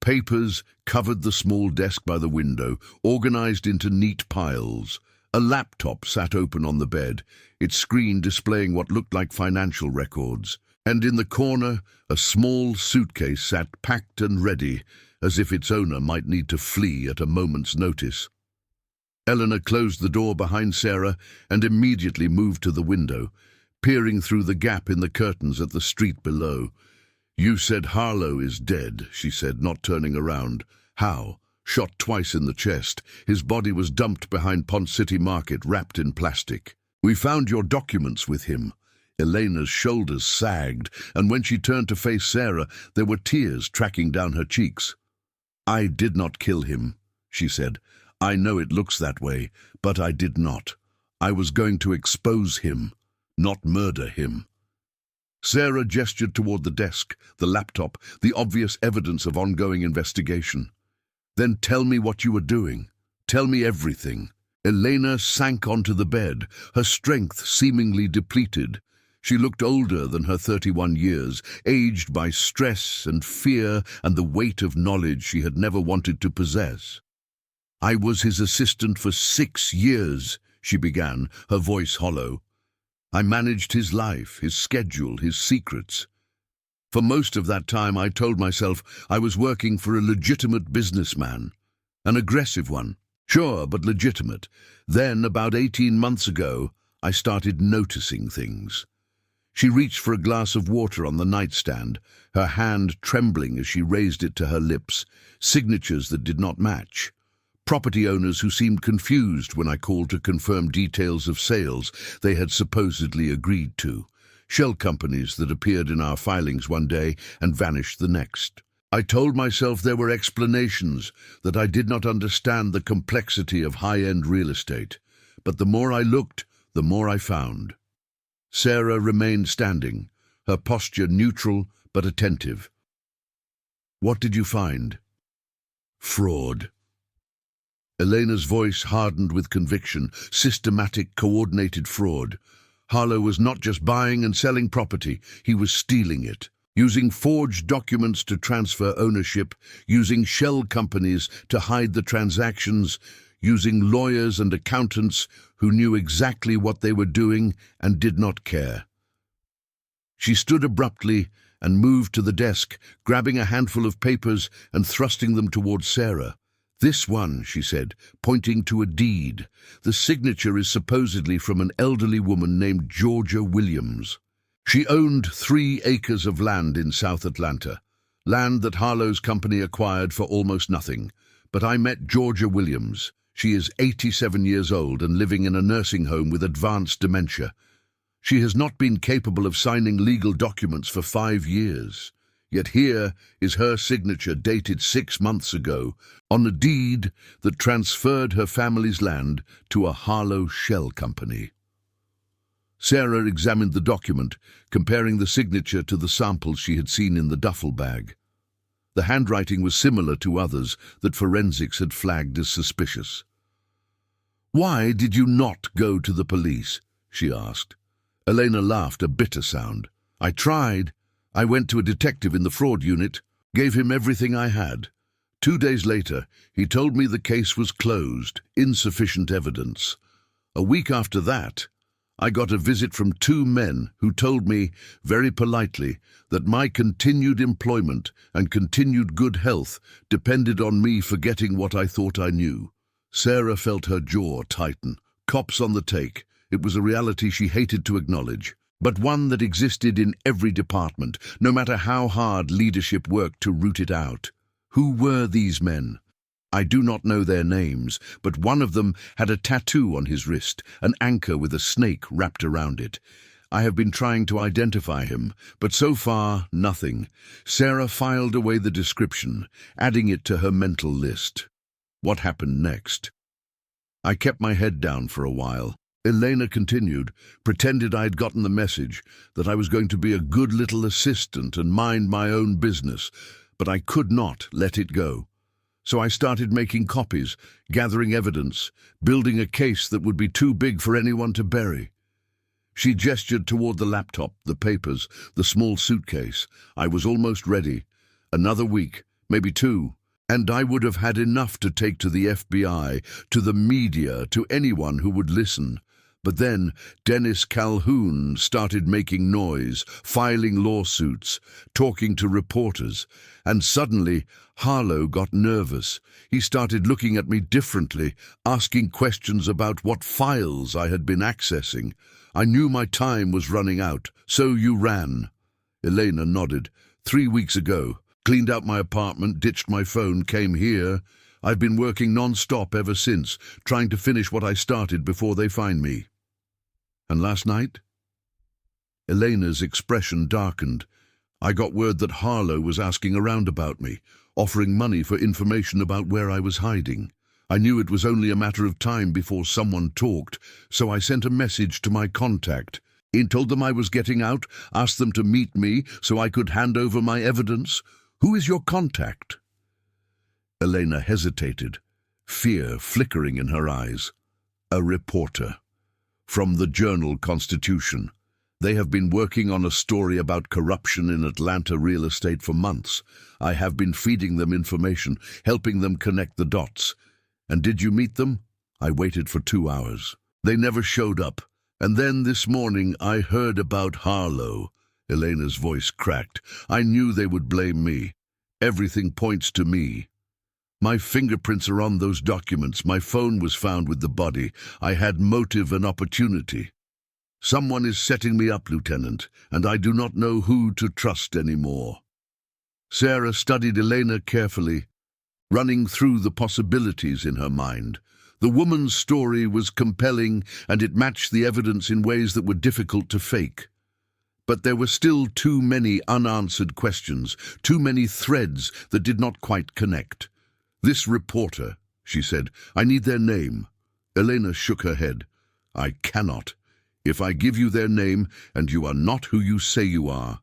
Papers covered the small desk by the window, organized into neat piles. A laptop sat open on the bed, its screen displaying what looked like financial records. And in the corner, a small suitcase sat packed and ready, as if its owner might need to flee at a moment's notice. Eleanor closed the door behind Sarah and immediately moved to the window, peering through the gap in the curtains at the street below. "You said Harlow is dead," she said, not turning around. "How?" "Shot twice in the chest. His body was dumped behind Ponce City Market, wrapped in plastic. We found your documents with him." Elena's shoulders sagged, and when she turned to face Sarah, there were tears tracking down her cheeks. "I did not kill him," she said. "I know it looks that way, but I did not. I was going to expose him, not murder him." Sarah gestured toward the desk, the laptop, the obvious evidence of ongoing investigation. "Then tell me what you were doing. Tell me everything." Elena sank onto the bed, her strength seemingly depleted. She looked older than her 31 years, aged by stress and fear and the weight of knowledge she had never wanted to possess. "I was his assistant for 6 years, she began, her voice hollow. "I managed his life, his schedule, his secrets. For most of that time I told myself I was working for a legitimate businessman, an aggressive one, sure, but legitimate. Then, about 18 months ago, I started noticing things." She reached for a glass of water on the nightstand, her hand trembling as she raised it to her lips, signatures that did not match. Property owners who seemed confused when I called to confirm details of sales they had supposedly agreed to. Shell companies that appeared in our filings one day and vanished the next. I told myself there were explanations, that I did not understand the complexity of high-end real estate. But the more I looked, the more I found. Sarah remained standing, her posture neutral but attentive. "What did you find?" "Fraud." Elena's voice hardened with conviction. Systematic, coordinated fraud. Harlow was not just buying and selling property, he was stealing it. Using forged documents to transfer ownership, using shell companies to hide the transactions, using lawyers and accountants who knew exactly what they were doing and did not care. She stood abruptly and moved to the desk, grabbing a handful of papers and thrusting them toward Sarah. "This one," she said, pointing to a deed. "The signature is supposedly from an elderly woman named Georgia Williams. She owned 3 acres of land in South Atlanta, land that Harlow's company acquired for almost nothing. But I met Georgia Williams. She is 87 years old and living in a nursing home with advanced dementia. She has not been capable of signing legal documents for 5 years. Yet here is her signature dated 6 months ago on a deed that transferred her family's land to a Harlow shell company." Sarah examined the document, comparing the signature to the samples she had seen in the duffel bag. The handwriting was similar to others that forensics had flagged as suspicious. "Why did you not go to the police?" she asked. Elena laughed, a bitter sound. "I tried. I went to a detective in the fraud unit, gave him everything I had. 2 days later, he told me the case was closed, insufficient evidence. A week after that, I got a visit from 2 men who told me, very politely, that my continued employment and continued good health depended on me forgetting what I thought I knew." Sarah felt her jaw tighten. Cops on the take. It was a reality she hated to acknowledge, but one that existed in every department, no matter how hard leadership worked to root it out. Who were these men? I do not know their names, but one of them had a tattoo on his wrist, an anchor with a snake wrapped around it. I have been trying to identify him, but so far, nothing. Sarah filed away the description, adding it to her mental list. What happened next? I kept my head down for a while. Elena continued, pretended I had gotten the message, that I was going to be a good little assistant and mind my own business, but I could not let it go. So I started making copies, gathering evidence, building a case that would be too big for anyone to bury. She gestured toward the laptop, the papers, the small suitcase. I was almost ready. Another week, maybe 2. And I would have had enough to take to the FBI, to the media, to anyone who would listen. But then Dennis Calhoun started making noise, filing lawsuits, talking to reporters, and suddenly Harlow got nervous. He started looking at me differently, asking questions about what files I had been accessing. I knew my time was running out. So you ran. Elena nodded. 3 weeks ago. Cleaned out my apartment, ditched my phone, came here. I've been working non-stop ever since, trying to finish what I started before they find me. And last night? Elena's expression darkened. I got word that Harlow was asking around about me, offering money for information about where I was hiding. I knew it was only a matter of time before someone talked, so I sent a message to my contact. Told them I was getting out, asked them to meet me so I could hand over my evidence. Who is your contact? Elena hesitated, fear flickering in her eyes. A reporter. From the journal Constitution. They have been working on a story about corruption in Atlanta real estate for months. I have been feeding them information, helping them connect the dots. And did you meet them? I waited for 2 hours. They never showed up. And then this morning I heard about Harlow. Elena's voice cracked. I knew they would blame me. Everything points to me. My fingerprints are on those documents. My phone was found with the body. I had motive and opportunity. Someone is setting me up, Lieutenant, and I do not know who to trust anymore. Sarah studied Elena carefully, running through the possibilities in her mind. The woman's story was compelling, and it matched the evidence in ways that were difficult to fake. But there were still too many unanswered questions, too many threads that did not quite connect. This reporter, she said, I need their name. Elena shook her head. I cannot. If I give you their name, and you are not who you say you are,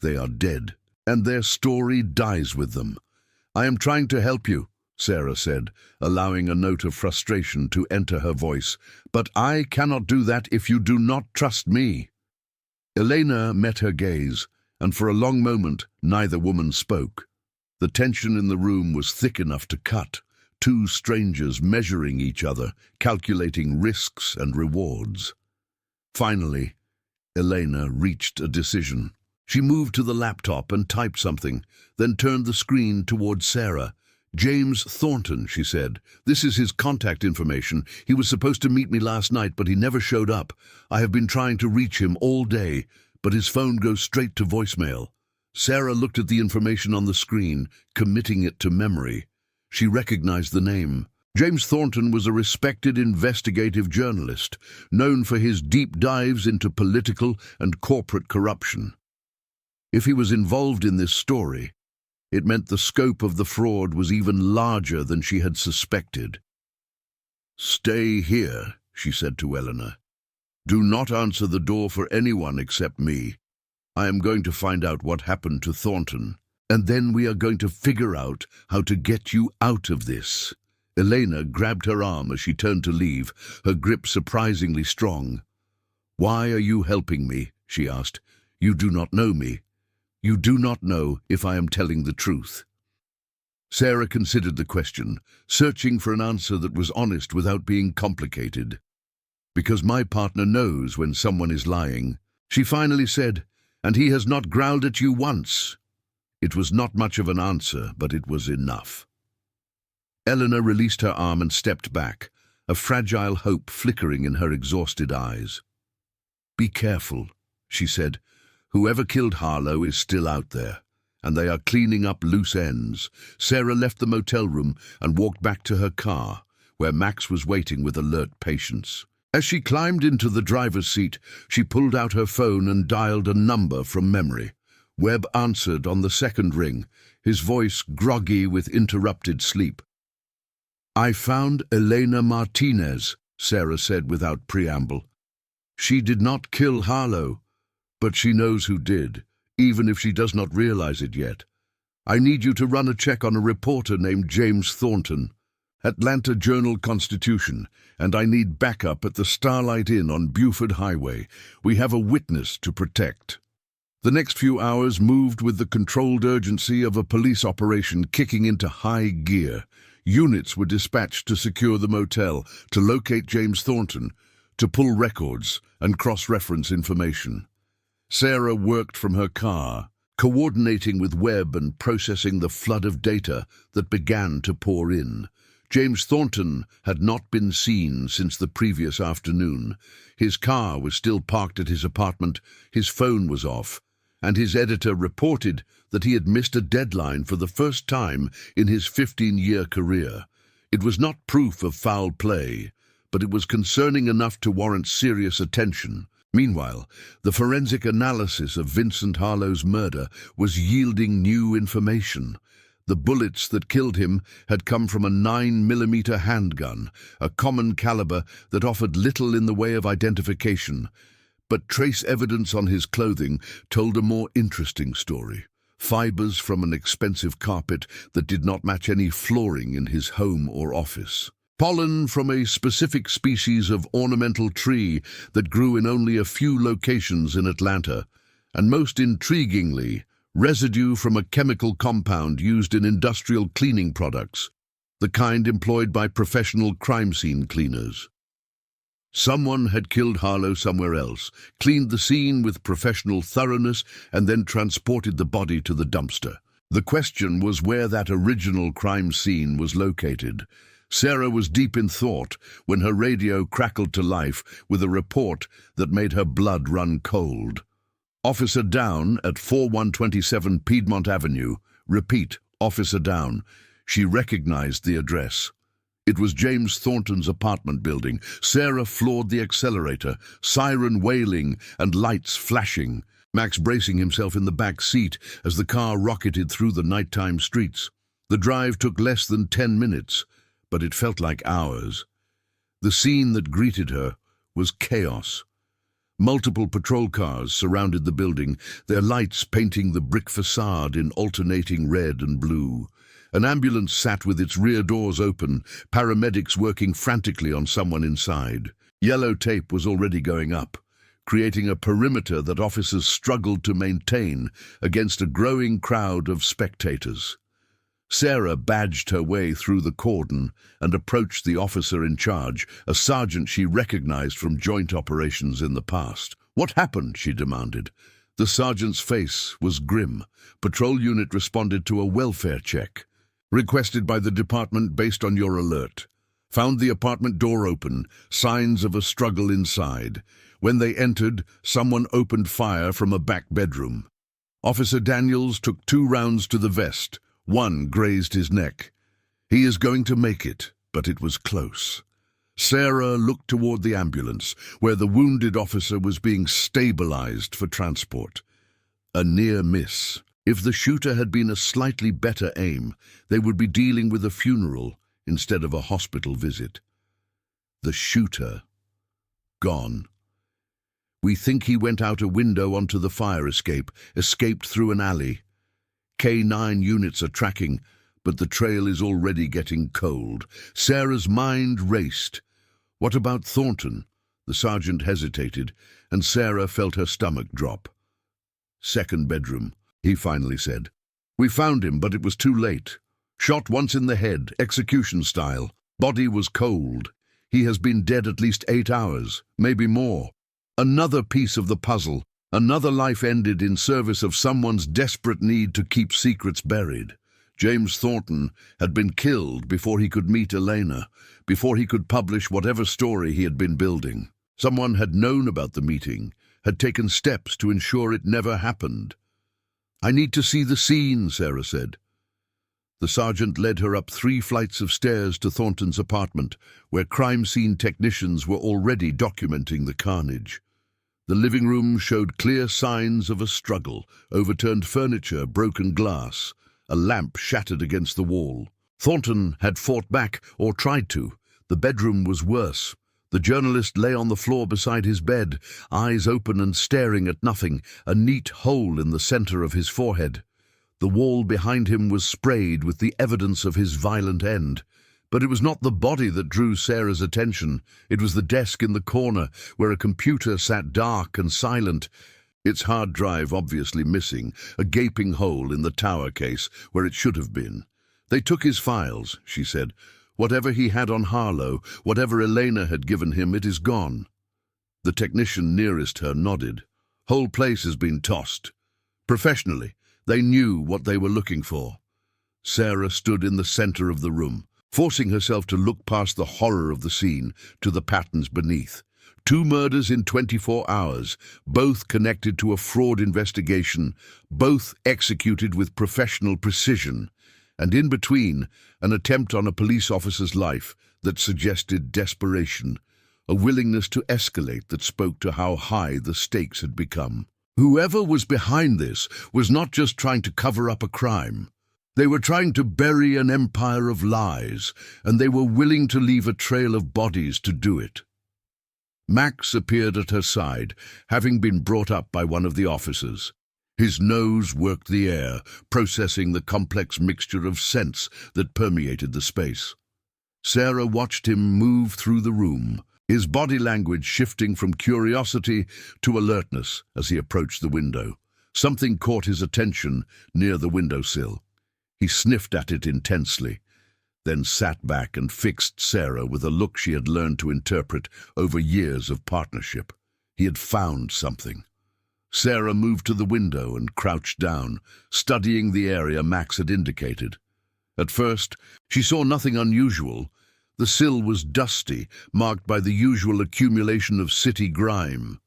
they are dead, and their story dies with them. I am trying to help you, Sarah said, allowing a note of frustration to enter her voice. But I cannot do that if you do not trust me. Elena met her gaze, and for a long moment neither woman spoke. The tension in the room was thick enough to cut, two strangers measuring each other, calculating risks and rewards. Finally, Elena reached a decision. She moved to the laptop and typed something, then turned the screen towards Sarah. James Thornton, she said. This is his contact information. He was supposed to meet me last night, but he never showed up. I have been trying to reach him all day, but his phone goes straight to voicemail. Sarah looked at the information on the screen, committing it to memory. She recognized the name. James Thornton was a respected investigative journalist, known for his deep dives into political and corporate corruption. If he was involved in this story, it meant the scope of the fraud was even larger than she had suspected. Stay here, she said to Eleanor. Do not answer the door for anyone except me. I am going to find out what happened to Thornton, and then we are going to figure out how to get you out of this. Elena grabbed her arm as she turned to leave, her grip surprisingly strong. Why are you helping me? She asked. You do not know me. You do not know if I am telling the truth. Sarah considered the question, searching for an answer that was honest without being complicated. Because my partner knows when someone is lying, she finally said, and he has not growled at you once. It was not much of an answer, but it was enough. Eleanor released her arm and stepped back, a fragile hope flickering in her exhausted eyes. Be careful, she said. Whoever killed Harlow is still out there, and they are cleaning up loose ends. Sarah left the motel room and walked back to her car, where Max was waiting with alert patience. As she climbed into the driver's seat, she pulled out her phone and dialed a number from memory. Webb answered on the second ring, his voice groggy with interrupted sleep. I found Elena Martinez, Sarah said without preamble. She did not kill Harlow, but she knows who did, even if she does not realize it yet. I need you to run a check on a reporter named James Thornton, Atlanta Journal-Constitution, and I need backup at the Starlight Inn on Buford Highway. We have a witness to protect. The next few hours moved with the controlled urgency of a police operation kicking into high gear. Units were dispatched to secure the motel, to locate James Thornton, to pull records and cross-reference information. Sarah worked from her car, coordinating with Webb and processing the flood of data that began to pour in. James Thornton had not been seen since the previous afternoon. His car was still parked at his apartment, his phone was off, and his editor reported that he had missed a deadline for the first time in his 15-year career. It was not proof of foul play, but it was concerning enough to warrant serious attention. Meanwhile, the forensic analysis of Vincent Harlow's murder was yielding new information. The bullets that killed him had come from a 9mm handgun, a common caliber that offered little in the way of identification. But trace evidence on his clothing told a more interesting story. Fibers from an expensive carpet that did not match any flooring in his home or office. Pollen from a specific species of ornamental tree that grew in only a few locations in Atlanta. And most intriguingly, residue from a chemical compound used in industrial cleaning products, the kind employed by professional crime scene cleaners. Someone had killed Harlow somewhere else, cleaned the scene with professional thoroughness, and then transported the body to the dumpster. The question was where that original crime scene was located. Sarah was deep in thought when her radio crackled to life with a report that made her blood run cold. Officer down at 4127 Piedmont Avenue. Repeat, officer down. She recognized the address. It was James Thornton's apartment building. Sarah floored the accelerator, siren wailing and lights flashing. Max bracing himself in the back seat as the car rocketed through the nighttime streets. The drive took less than 10 minutes, but it felt like hours. The scene that greeted her was chaos. Multiple patrol cars surrounded the building, their lights painting the brick facade in alternating red and blue. An ambulance sat with its rear doors open, paramedics working frantically on someone inside. Yellow tape was already going up, creating a perimeter that officers struggled to maintain against a growing crowd of spectators. Sarah badged her way through the cordon and approached the officer in charge, a sergeant she recognized from joint operations in the past. "What happened?" she demanded. The sergeant's face was grim. Patrol unit responded to a welfare check. "Requested by the department based on your alert. Found the apartment door open, signs of a struggle inside. When they entered, someone opened fire from a back bedroom. Officer Daniels took 2 rounds to the vest. 1 grazed his neck. He is going to make it, but it was close." Sarah looked toward the ambulance, where the wounded officer was being stabilized for transport. A near miss. If the shooter had been a slightly better aim, they would be dealing with a funeral instead of a hospital visit. The shooter, gone. "We think he went out a window onto the fire escape, escaped through an alley. K-9 units are tracking, but the trail is already getting cold." Sarah's mind raced. What about Thornton? The sergeant hesitated, and Sarah felt her stomach drop. "Second bedroom," he finally said. "We found him, but it was too late. Shot once in the head, execution style. Body was cold. He has been dead at least 8 hours, maybe more. Another piece of the puzzle. Another life ended in service of someone's desperate need to keep secrets buried. James Thornton had been killed before he could meet Elena, before he could publish whatever story he had been building. Someone had known about the meeting, had taken steps to ensure it never happened. "I need to see the scene," Sarah said. The sergeant led her up 3 flights of stairs to Thornton's apartment, where crime scene technicians were already documenting the carnage. The living room showed clear signs of a struggle: overturned furniture, broken glass, a lamp shattered against the wall. Thornton had fought back, or tried to. The bedroom was worse. The journalist lay on the floor beside his bed, eyes open and staring at nothing, a neat hole in the center of his forehead. The wall behind him was sprayed with the evidence of his violent end. But it was not the body that drew Sarah's attention. It was the desk in the corner, where a computer sat dark and silent, its hard drive obviously missing, a gaping hole in the tower case where it should have been. "They took his files," she said. "Whatever he had on Harlow, whatever Elena had given him, it is gone." The technician nearest her nodded. "Whole place has been tossed. Professionally, they knew what they were looking for." Sarah stood in the center of the room. forcing herself to look past the horror of the scene to the patterns beneath. 2 murders in 24 hours, both connected to a fraud investigation, both executed with professional precision, and in between, an attempt on a police officer's life that suggested desperation, a willingness to escalate that spoke to how high the stakes had become. Whoever was behind this was not just trying to cover up a crime. They were trying to bury an empire of lies, and they were willing to leave a trail of bodies to do it. Max appeared at her side, having been brought up by one of the officers. His nose worked the air, processing the complex mixture of scents that permeated the space. Sarah watched him move through the room, his body language shifting from curiosity to alertness as he approached the window. Something caught his attention near the windowsill. He sniffed at it intensely, then sat back and fixed Sarah with a look she had learned to interpret over years of partnership. He had found something. Sarah moved to the window and crouched down, studying the area Max had indicated. At first, she saw nothing unusual. The sill was dusty, marked by the usual accumulation of city grime.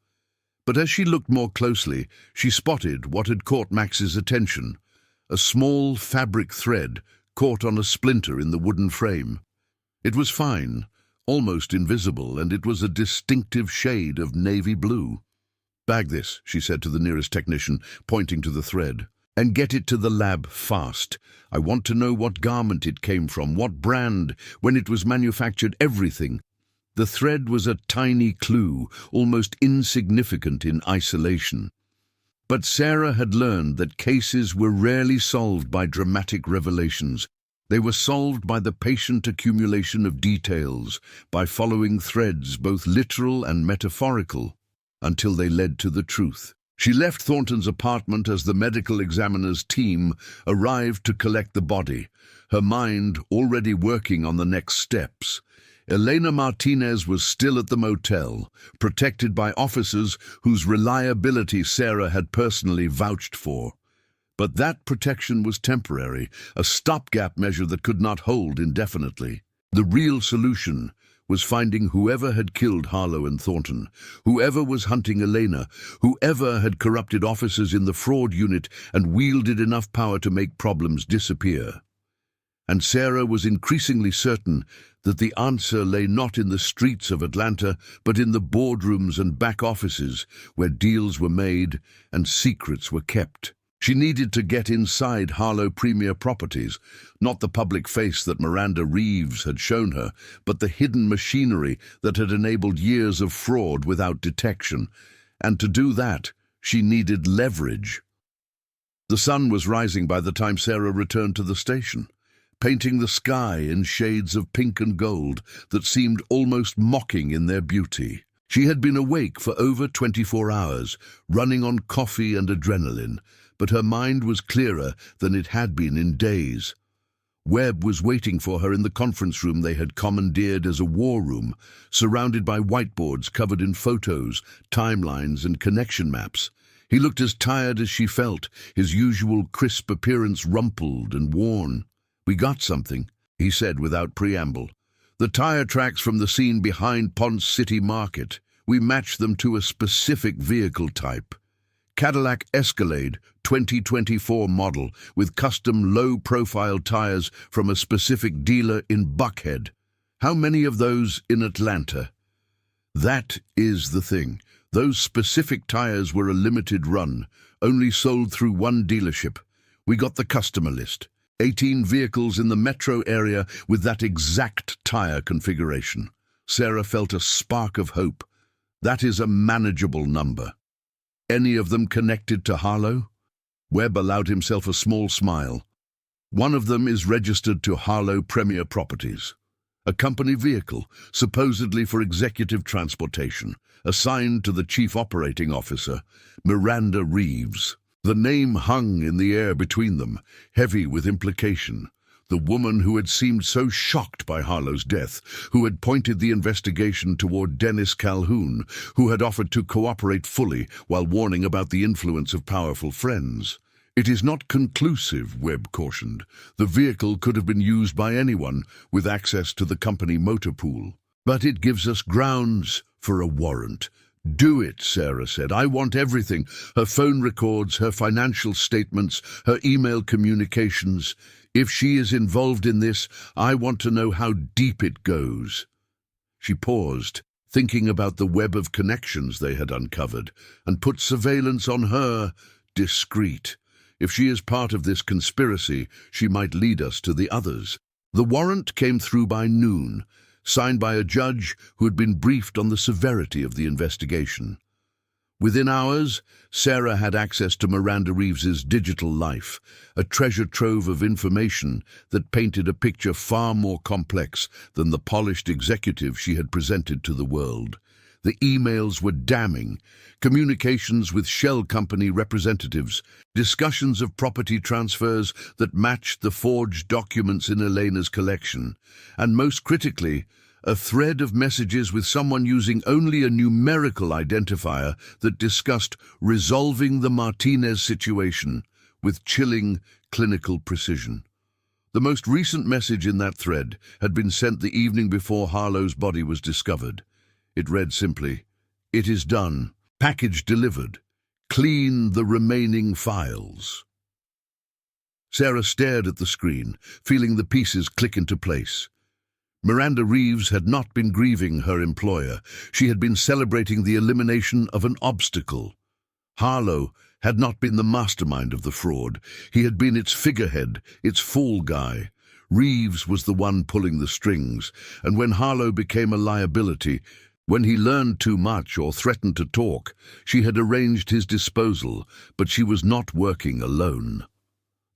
But as she looked more closely, she spotted what had caught Max's attention: a small fabric thread caught on a splinter in the wooden frame. It was fine, almost invisible, and it was a distinctive shade of navy blue. "Bag this," she said to the nearest technician, pointing to the thread, "and get it to the lab fast. I want to know what garment it came from, what brand, when it was manufactured, everything." The thread was a tiny clue, almost insignificant in isolation. But Sarah had learned that cases were rarely solved by dramatic revelations. They were solved by the patient accumulation of details, by following threads both literal and metaphorical, until they led to the truth. She left Thornton's apartment as the medical examiner's team arrived to collect the body, her mind already working on the next steps. Elena Martinez was still at the motel, protected by officers whose reliability Sarah had personally vouched for. But that protection was temporary, a stopgap measure that could not hold indefinitely. The real solution was finding whoever had killed Harlow and Thornton, whoever was hunting Elena, whoever had corrupted officers in the fraud unit and wielded enough power to make problems disappear. And Sarah was increasingly certain that the answer lay not in the streets of Atlanta, but in the boardrooms and back offices where deals were made and secrets were kept. She needed to get inside Harlow Premier Properties, not the public face that Miranda Reeves had shown her, but the hidden machinery that had enabled years of fraud without detection. And to do that, she needed leverage. The sun was rising by the time Sarah returned to the station, painting the sky in shades of pink and gold that seemed almost mocking in their beauty. She had been awake for over 24 hours, running on coffee and adrenaline, but her mind was clearer than it had been in days. Webb was waiting for her in the conference room they had commandeered as a war room, surrounded by whiteboards covered in photos, timelines, and connection maps. He looked as tired as she felt, his usual crisp appearance rumpled and worn. "We got something," he said without preamble. "The tire tracks from the scene behind Ponce City Market. We matched them to a specific vehicle type. Cadillac Escalade 2024 model with custom low-profile tires from a specific dealer in Buckhead. How many of those in Atlanta?" That is the thing. Those specific tires were a limited run, only sold through one dealership. We got the customer list. 18 vehicles in the metro area with that exact tire configuration. Sarah felt a spark of hope. That is a manageable number. Any of them connected to Harlow? Webb allowed himself a small smile. One of them is registered to Harlow Premier Properties. A company vehicle, supposedly for executive transportation, assigned to the chief operating officer, Miranda Reeves. The name hung in the air between them, heavy with implication. The woman who had seemed so shocked by Harlow's death, who had pointed the investigation toward Dennis Calhoun, who had offered to cooperate fully while warning about the influence of powerful friends. It is not conclusive, Webb cautioned. The vehicle could have been used by anyone with access to the company motor pool. But it gives us grounds for a warrant. Do it, Sarah said. I want everything. Her phone records, her financial statements, her email communications. If she is involved in this, I want to know how deep it goes. She paused, thinking about the web of connections they had uncovered, and put surveillance on her, discreet. If she is part of this conspiracy, she might lead us to the others. The warrant came through by noon, signed by a judge who had been briefed on the severity of the investigation. Within hours, Sarah had access to Miranda Reeves's digital life, a treasure trove of information that painted a picture far more complex than the polished executive she had presented to the world. The emails were damning, communications with shell company representatives, discussions of property transfers that matched the forged documents in Elena's collection, and most critically, a thread of messages with someone using only a numerical identifier that discussed resolving the Martinez situation with chilling clinical precision. The most recent message in that thread had been sent the evening before Harlow's body was discovered. It read simply, "It is done. Package delivered. Clean the remaining files." Sarah stared at the screen, feeling the pieces click into place. Miranda Reeves had not been grieving her employer. She had been celebrating the elimination of an obstacle. Harlow had not been the mastermind of the fraud. He had been its figurehead, its fall guy. Reeves was the one pulling the strings, and when Harlow became a liability, when he learned too much or threatened to talk, she had arranged his disposal, but she was not working alone.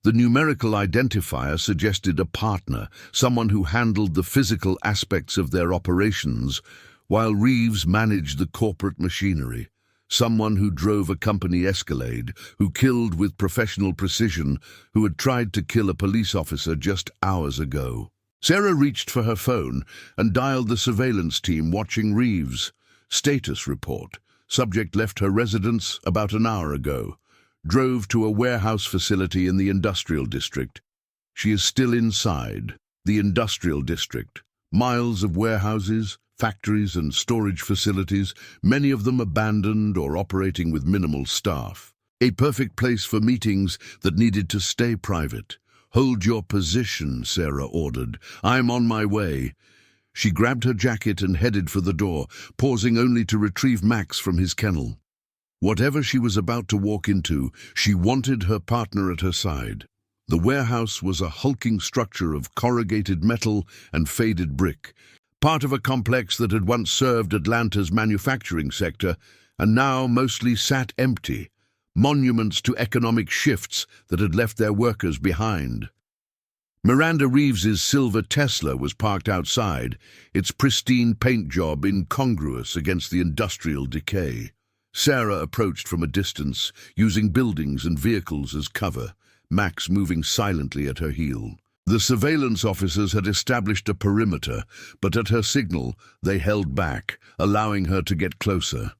The numerical identifier suggested a partner, someone who handled the physical aspects of their operations, while Reeves managed the corporate machinery. Someone who drove a company Escalade, who killed with professional precision, who had tried to kill a police officer just hours ago. Sarah reached for her phone and dialed the surveillance team watching Reeves. Status report. Subject left her residence about an hour ago. Drove to a warehouse facility in the industrial district. She is still inside. The industrial district. Miles of warehouses, factories and storage facilities, many of them abandoned or operating with minimal staff. A perfect place for meetings that needed to stay private. "Hold your position," Sarah ordered. "I'm on my way." She grabbed her jacket and headed for the door, pausing only to retrieve Max from his kennel. Whatever she was about to walk into, she wanted her partner at her side. The warehouse was a hulking structure of corrugated metal and faded brick, part of a complex that had once served Atlanta's manufacturing sector and now mostly sat empty, monuments to economic shifts that had left their workers behind. Miranda Reeves's silver Tesla was parked outside, its pristine paint job incongruous against the industrial decay. Sarah approached from a distance, using buildings and vehicles as cover, Max moving silently at her heel. The surveillance officers had established a perimeter, but at her signal, they held back, allowing her to get closer.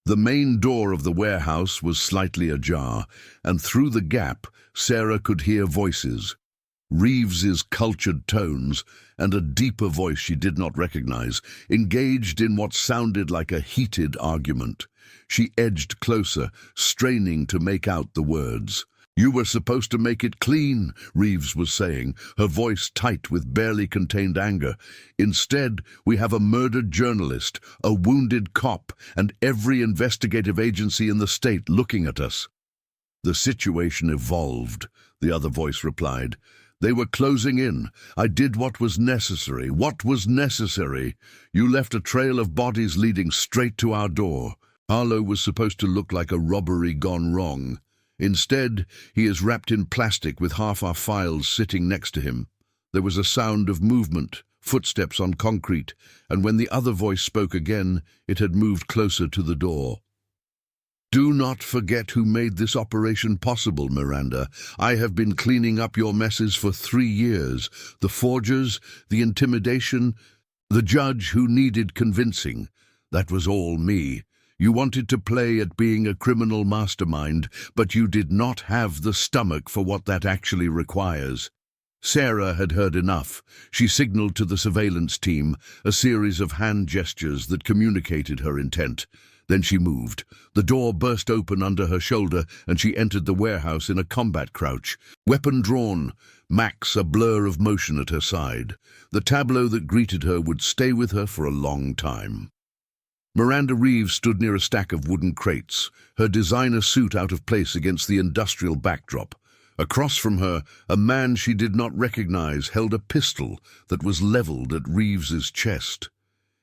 The main door of the warehouse was slightly ajar, and through the gap, Sarah could hear voices. Reeves's cultured tones, and a deeper voice she did not recognize, engaged in what sounded like a heated argument. She edged closer, straining to make out the words. "You were supposed to make it clean," Reeves was saying, her voice tight with barely contained anger. "Instead, we have a murdered journalist, a wounded cop, and every investigative agency in the state looking at us." "The situation evolved," the other voice replied. "They were closing in. I did what was necessary. What was necessary? You left a trail of bodies leading straight to our door. Harlow was supposed to look like a robbery gone wrong. Instead, he is wrapped in plastic with half our files sitting next to him." There was a sound of movement, footsteps on concrete, and when the other voice spoke again, it had moved closer to the door. "Do not forget who made this operation possible, Miranda. I have been cleaning up your messes for 3 years. The forgers, the intimidation, the judge who needed convincing. That was all me. You wanted to play at being a criminal mastermind, but you did not have the stomach for what that actually requires. Sarah had heard enough. She signaled to the surveillance team, a series of hand gestures that communicated her intent. Then she moved. The door burst open under her shoulder, and she entered the warehouse in a combat crouch, weapon drawn, Max a blur of motion at her side. The tableau that greeted her would stay with her for a long time. Miranda Reeves stood near a stack of wooden crates, her designer suit out of place against the industrial backdrop. Across from her, a man she did not recognize held a pistol that was leveled at Reeves's chest.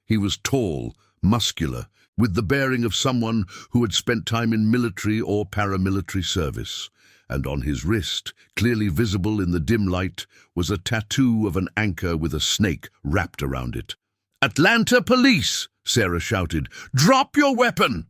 He was tall, muscular, with the bearing of someone who had spent time in military or paramilitary service. And on his wrist, clearly visible in the dim light, was a tattoo of an anchor with a snake wrapped around it. "Atlanta Police!" Sarah shouted. "Drop your weapon!"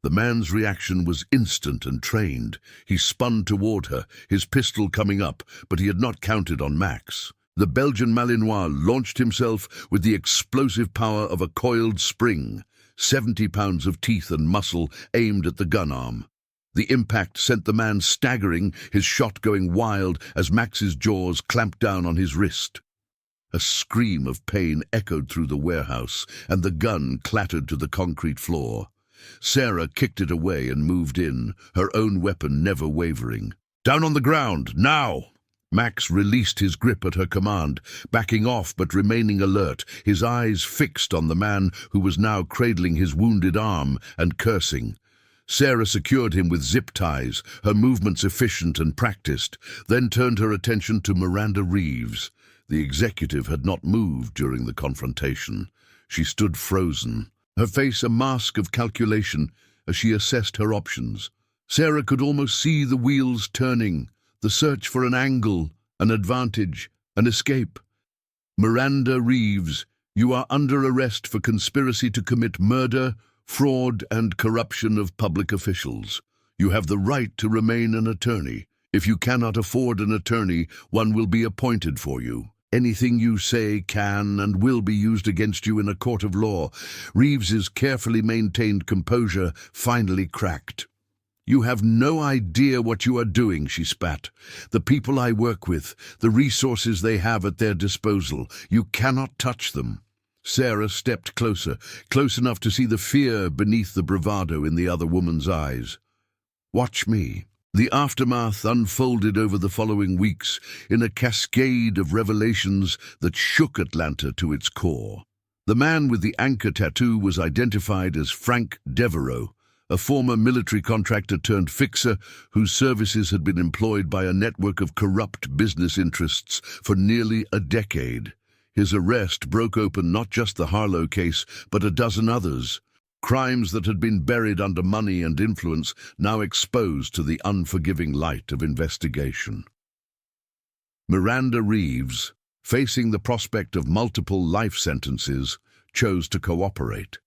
The man's reaction was instant and trained. He spun toward her, his pistol coming up, but he had not counted on Max. The Belgian Malinois launched himself with the explosive power of a coiled spring, 70 pounds of teeth and muscle aimed at the gun arm. The impact sent the man staggering, his shot going wild as Max's jaws clamped down on his wrist. A scream of pain echoed through the warehouse, and the gun clattered to the concrete floor. Sarah kicked it away and moved in, her own weapon never wavering. "Down on the ground, now!" Max released his grip at her command, backing off but remaining alert, his eyes fixed on the man who was now cradling his wounded arm and cursing. Sarah secured him with zip ties, her movements efficient and practiced, then turned her attention to Miranda Reeves. The executive had not moved during the confrontation. She stood frozen, her face a mask of calculation as she assessed her options. Sarah could almost see the wheels turning, the search for an angle, an advantage, an escape. "Miranda Reeves, you are under arrest for conspiracy to commit murder, fraud, and corruption of public officials. You have the right to remain an attorney. If you cannot afford an attorney, one will be appointed for you. Anything you say can and will be used against you in a court of law." Reeves's carefully maintained composure finally cracked. "You have no idea what you are doing," she spat. "The people I work with, the resources they have at their disposal, you cannot touch them." Sarah stepped closer, close enough to see the fear beneath the bravado in the other woman's eyes. "Watch me." The aftermath unfolded over the following weeks in a cascade of revelations that shook Atlanta to its core. The man with the anchor tattoo was identified as Frank Devereaux, a former military contractor turned fixer whose services had been employed by a network of corrupt business interests for nearly a decade. His arrest broke open not just the Harlow case, but a dozen others. Crimes that had been buried under money and influence, now exposed to the unforgiving light of investigation. Miranda Reeves, facing the prospect of multiple life sentences, chose to cooperate.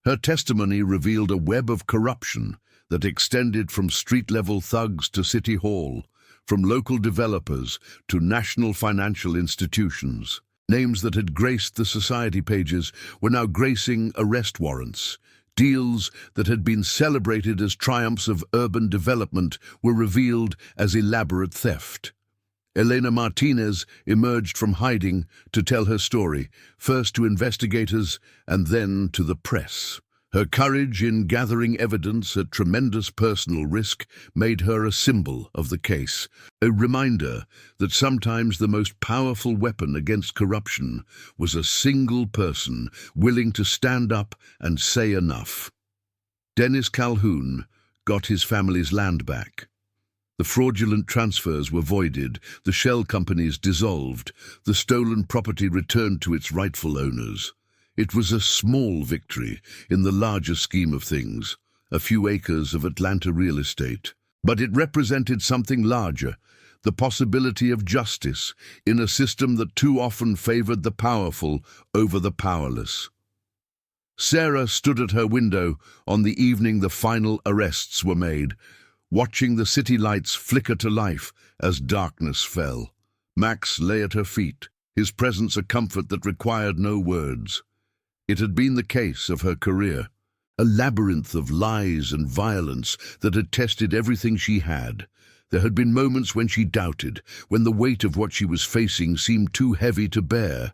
Her testimony revealed a web of corruption that extended from street-level thugs to City Hall, from local developers to national financial institutions. Names that had graced the society pages were now gracing arrest warrants. Deals that had been celebrated as triumphs of urban development were revealed as elaborate theft. Elena Martinez emerged from hiding to tell her story, first to investigators and then to the press. Her courage in gathering evidence at tremendous personal risk made her a symbol of the case, a reminder that sometimes the most powerful weapon against corruption was a single person willing to stand up and say enough. Dennis Calhoun got his family's land back. The fraudulent transfers were voided, the shell companies dissolved, the stolen property returned to its rightful owners. It was a small victory in the larger scheme of things, a few acres of Atlanta real estate. But it represented something larger, the possibility of justice in a system that too often favored the powerful over the powerless. Sarah stood at her window on the evening the final arrests were made, watching the city lights flicker to life as darkness fell. Max lay at her feet, his presence a comfort that required no words. It had been the case of her career. a labyrinth of lies and violence that had tested everything she had. There had been moments when she doubted, when the weight of what she was facing seemed too heavy to bear.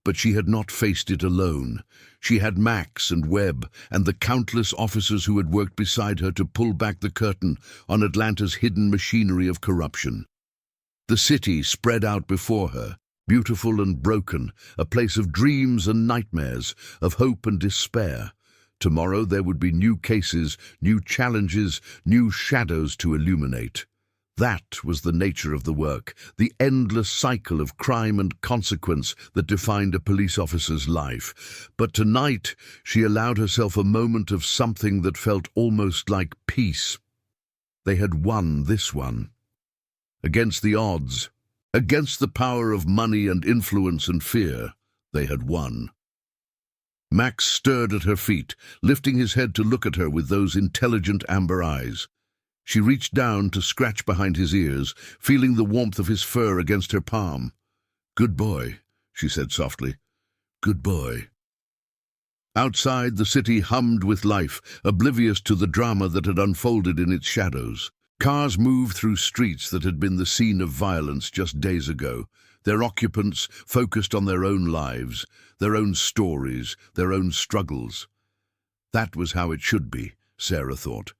But she had not faced it alone. She had Max and Webb and the countless officers who had worked beside her to pull back the curtain on Atlanta's hidden machinery of corruption. The city spread out before her, beautiful and broken, a place of dreams and nightmares, of hope and despair. Tomorrow there would be new cases, new challenges, new shadows to illuminate. That was the nature of the work, the endless cycle of crime and consequence that defined a police officer's life. But tonight she allowed herself a moment of something that felt almost like peace. They had won this one. Against the odds, against the power of money and influence and fear, they had won. Max stirred at her feet, lifting his head to look at her with those intelligent amber eyes. She reached down to scratch behind his ears, feeling the warmth of his fur against her palm. "Good boy," she said softly. "Good boy." Outside, the city hummed with life, oblivious to the drama that had unfolded in its shadows. Cars moved through streets that had been the scene of violence just days ago, their occupants focused on their own lives, their own stories, their own struggles. That was how it should be, Sarah thought.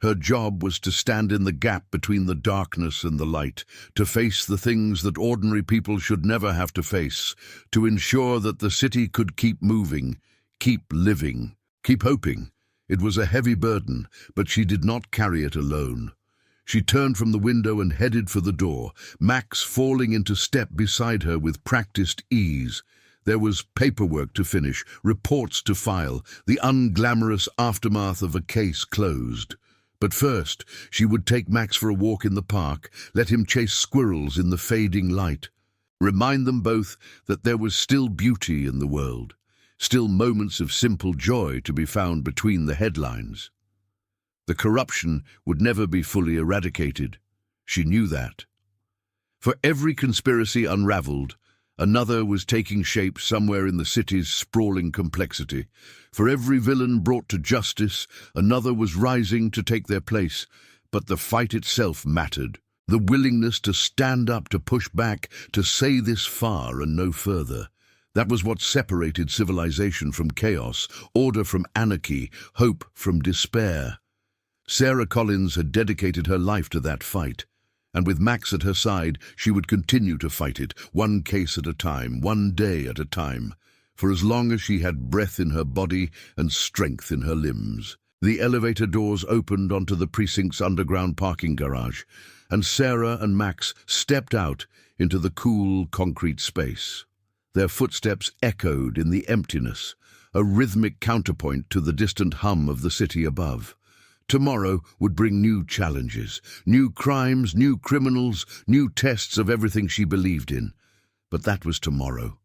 Her job was to stand in the gap between the darkness and the light, to face the things that ordinary people should never have to face, to ensure that the city could keep moving, keep living, keep hoping. It was a heavy burden, but she did not carry it alone. She turned from the window and headed for the door, Max falling into step beside her with practiced ease. There was paperwork to finish, reports to file, the unglamorous aftermath of a case closed. But first, she would take Max for a walk in the park, let him chase squirrels in the fading light. Remind them both that there was still beauty in the world, still moments of simple joy to be found between the headlines. The corruption would never be fully eradicated. She knew that. For every conspiracy unraveled, another was taking shape somewhere in the city's sprawling complexity. For every villain brought to justice, another was rising to take their place. But the fight itself mattered. The willingness to stand up, to push back, to say this far and no further. That was what separated civilization from chaos, order from anarchy, hope from despair. Sarah Collins had dedicated her life to that fight. And with Max at her side, she would continue to fight it, one case at a time, one day at a time, for as long as she had breath in her body and strength in her limbs. The elevator doors opened onto the precinct's underground parking garage, and Sarah and Max stepped out into the cool, concrete space. Their footsteps echoed in the emptiness, a rhythmic counterpoint to the distant hum of the city above. Tomorrow would bring new challenges, new crimes, new criminals, new tests of everything she believed in. But that was tomorrow.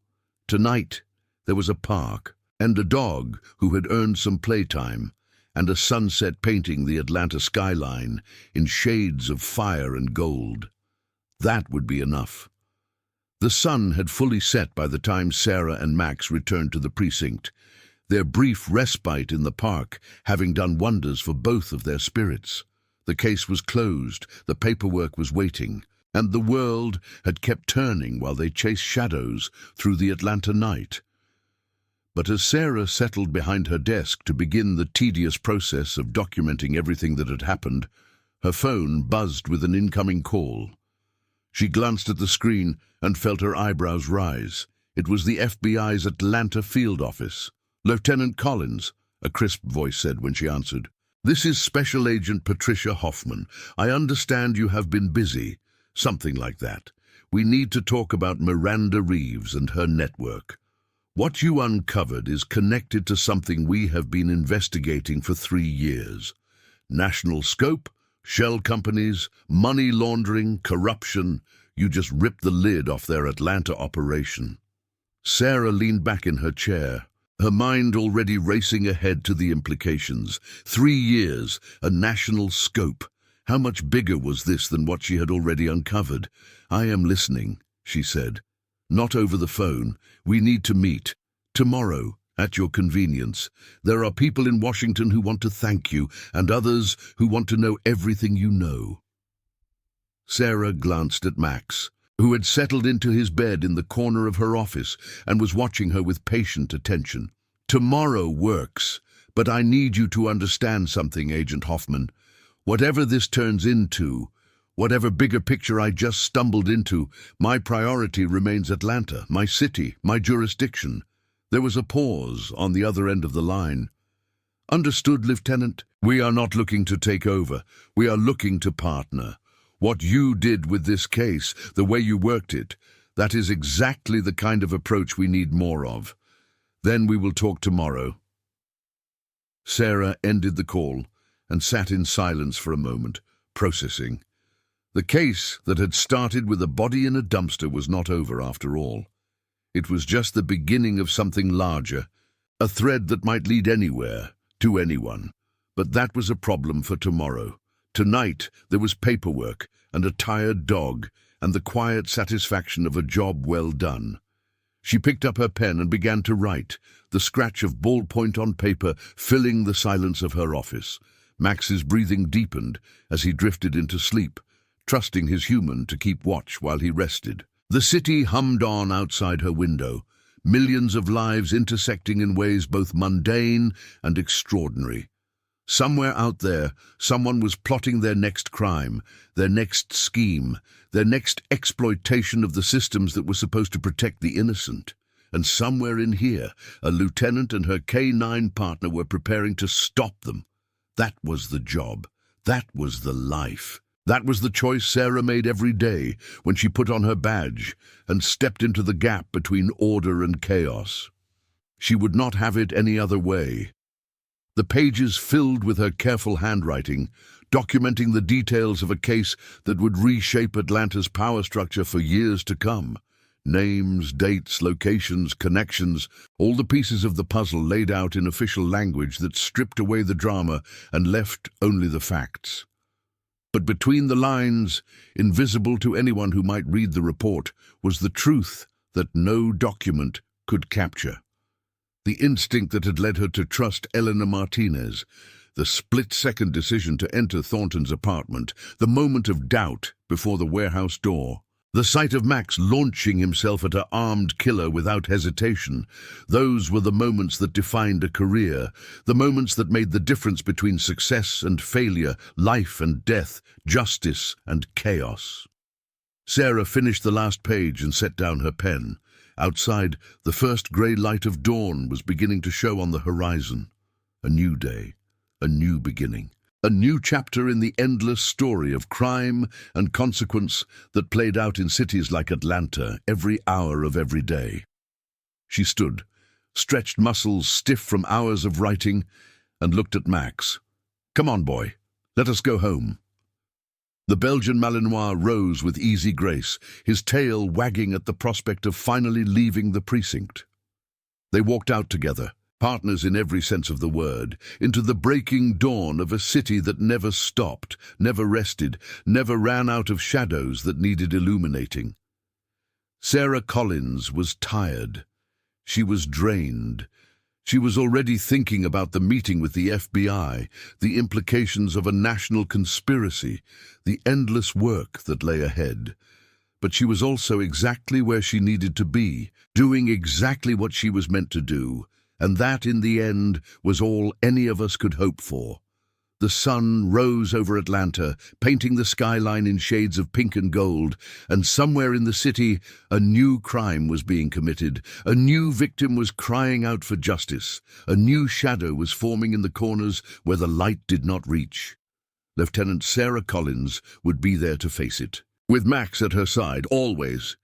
Tonight, there was a park, and a dog who had earned some playtime, and a sunset painting the Atlanta skyline in shades of fire and gold. That would be enough. The sun had fully set by the time Sarah and Max returned to the precinct, their brief respite in the park having done wonders for both of their spirits. The case was closed, the paperwork was waiting, and the world had kept turning while they chased shadows through the Atlanta night. But as Sarah settled behind her desk to begin the tedious process of documenting everything that had happened, her phone buzzed with an incoming call. She glanced at the screen and felt her eyebrows rise. It was the FBI's Atlanta field office. "Lieutenant Collins," a crisp voice said when she answered. "This is Special Agent Patricia Hoffman. I understand you have been busy." Something like that. "We need to talk about Miranda Reeves and her network. What you uncovered is connected to something we have been investigating for 3 years. National scope, shell companies, money laundering, corruption. You just ripped the lid off their Atlanta operation." Sarah leaned back in her chair, her mind already racing ahead to the implications. 3 years, a national scope. How much bigger was this than what she had already uncovered? "I am listening," she said. "Not over the phone. We need to meet. Tomorrow," At your convenience. There are people in Washington who want to thank you, and others who want to know everything you know. Sarah glanced at Max, who had settled into his bed in the corner of her office and was watching her with patient attention. Tomorrow works, but I need you to understand something, Agent Hoffman. Whatever this turns into, whatever bigger picture I just stumbled into, my priority remains Atlanta, my city, my jurisdiction. There was a pause on the other end of the line. Understood, Lieutenant? We are not looking to take over. We are looking to partner. What you did with this case, the way you worked it, that is exactly the kind of approach we need more of. Then we will talk tomorrow. Sarah ended the call and sat in silence for a moment, processing. The case that had started with a body in a dumpster was not over after all. It was just the beginning of something larger, a thread that might lead anywhere, to anyone. But that was a problem for tomorrow. Tonight there was paperwork and a tired dog and the quiet satisfaction of a job well done. She picked up her pen and began to write, the scratch of ballpoint on paper filling the silence of her office. Max's breathing deepened as he drifted into sleep, trusting his human to keep watch while he rested. The city hummed on outside her window, millions of lives intersecting in ways both mundane and extraordinary. Somewhere out there, someone was plotting their next crime, their next scheme, their next exploitation of the systems that were supposed to protect the innocent. And somewhere in here, a lieutenant and her K-9 partner were preparing to stop them. That was the job. That was the life. That was the choice Sarah made every day when she put on her badge and stepped into the gap between order and chaos. She would not have it any other way. The pages filled with her careful handwriting, documenting the details of a case that would reshape Atlanta's power structure for years to come. Names, dates, locations, connections, all the pieces of the puzzle laid out in official language that stripped away the drama and left only the facts. But between the lines, invisible to anyone who might read the report, was the truth that no document could capture. The instinct that had led her to trust Eleanor Martinez, the split-second decision to enter Thornton's apartment, the moment of doubt before the warehouse door, the sight of Max launching himself at an armed killer without hesitation. Those were the moments that defined a career, the moments that made the difference between success and failure, life and death, justice and chaos. Sarah finished the last page and set down her pen. Outside, the first grey light of dawn was beginning to show on the horizon. A new day, a new beginning, a new chapter in the endless story of crime and consequence that played out in cities like Atlanta every hour of every day. She stood, stretched muscles stiff from hours of writing, and looked at Max. "Come on, boy, let us go home." The Belgian Malinois rose with easy grace, his tail wagging at the prospect of finally leaving the precinct. They walked out together, partners in every sense of the word, into the breaking dawn of a city that never stopped, never rested, never ran out of shadows that needed illuminating. Sarah Collins was tired. She was drained. She was already thinking about the meeting with the FBI, the implications of a national conspiracy, the endless work that lay ahead. But she was also exactly where she needed to be, doing exactly what she was meant to do, and that, in the end, was all any of us could hope for. The sun rose over Atlanta, painting the skyline in shades of pink and gold, and somewhere in the city, a new crime was being committed. A new victim was crying out for justice. A new shadow was forming in the corners where the light did not reach. Lieutenant Sarah Collins would be there to face it. With Max at her side, always,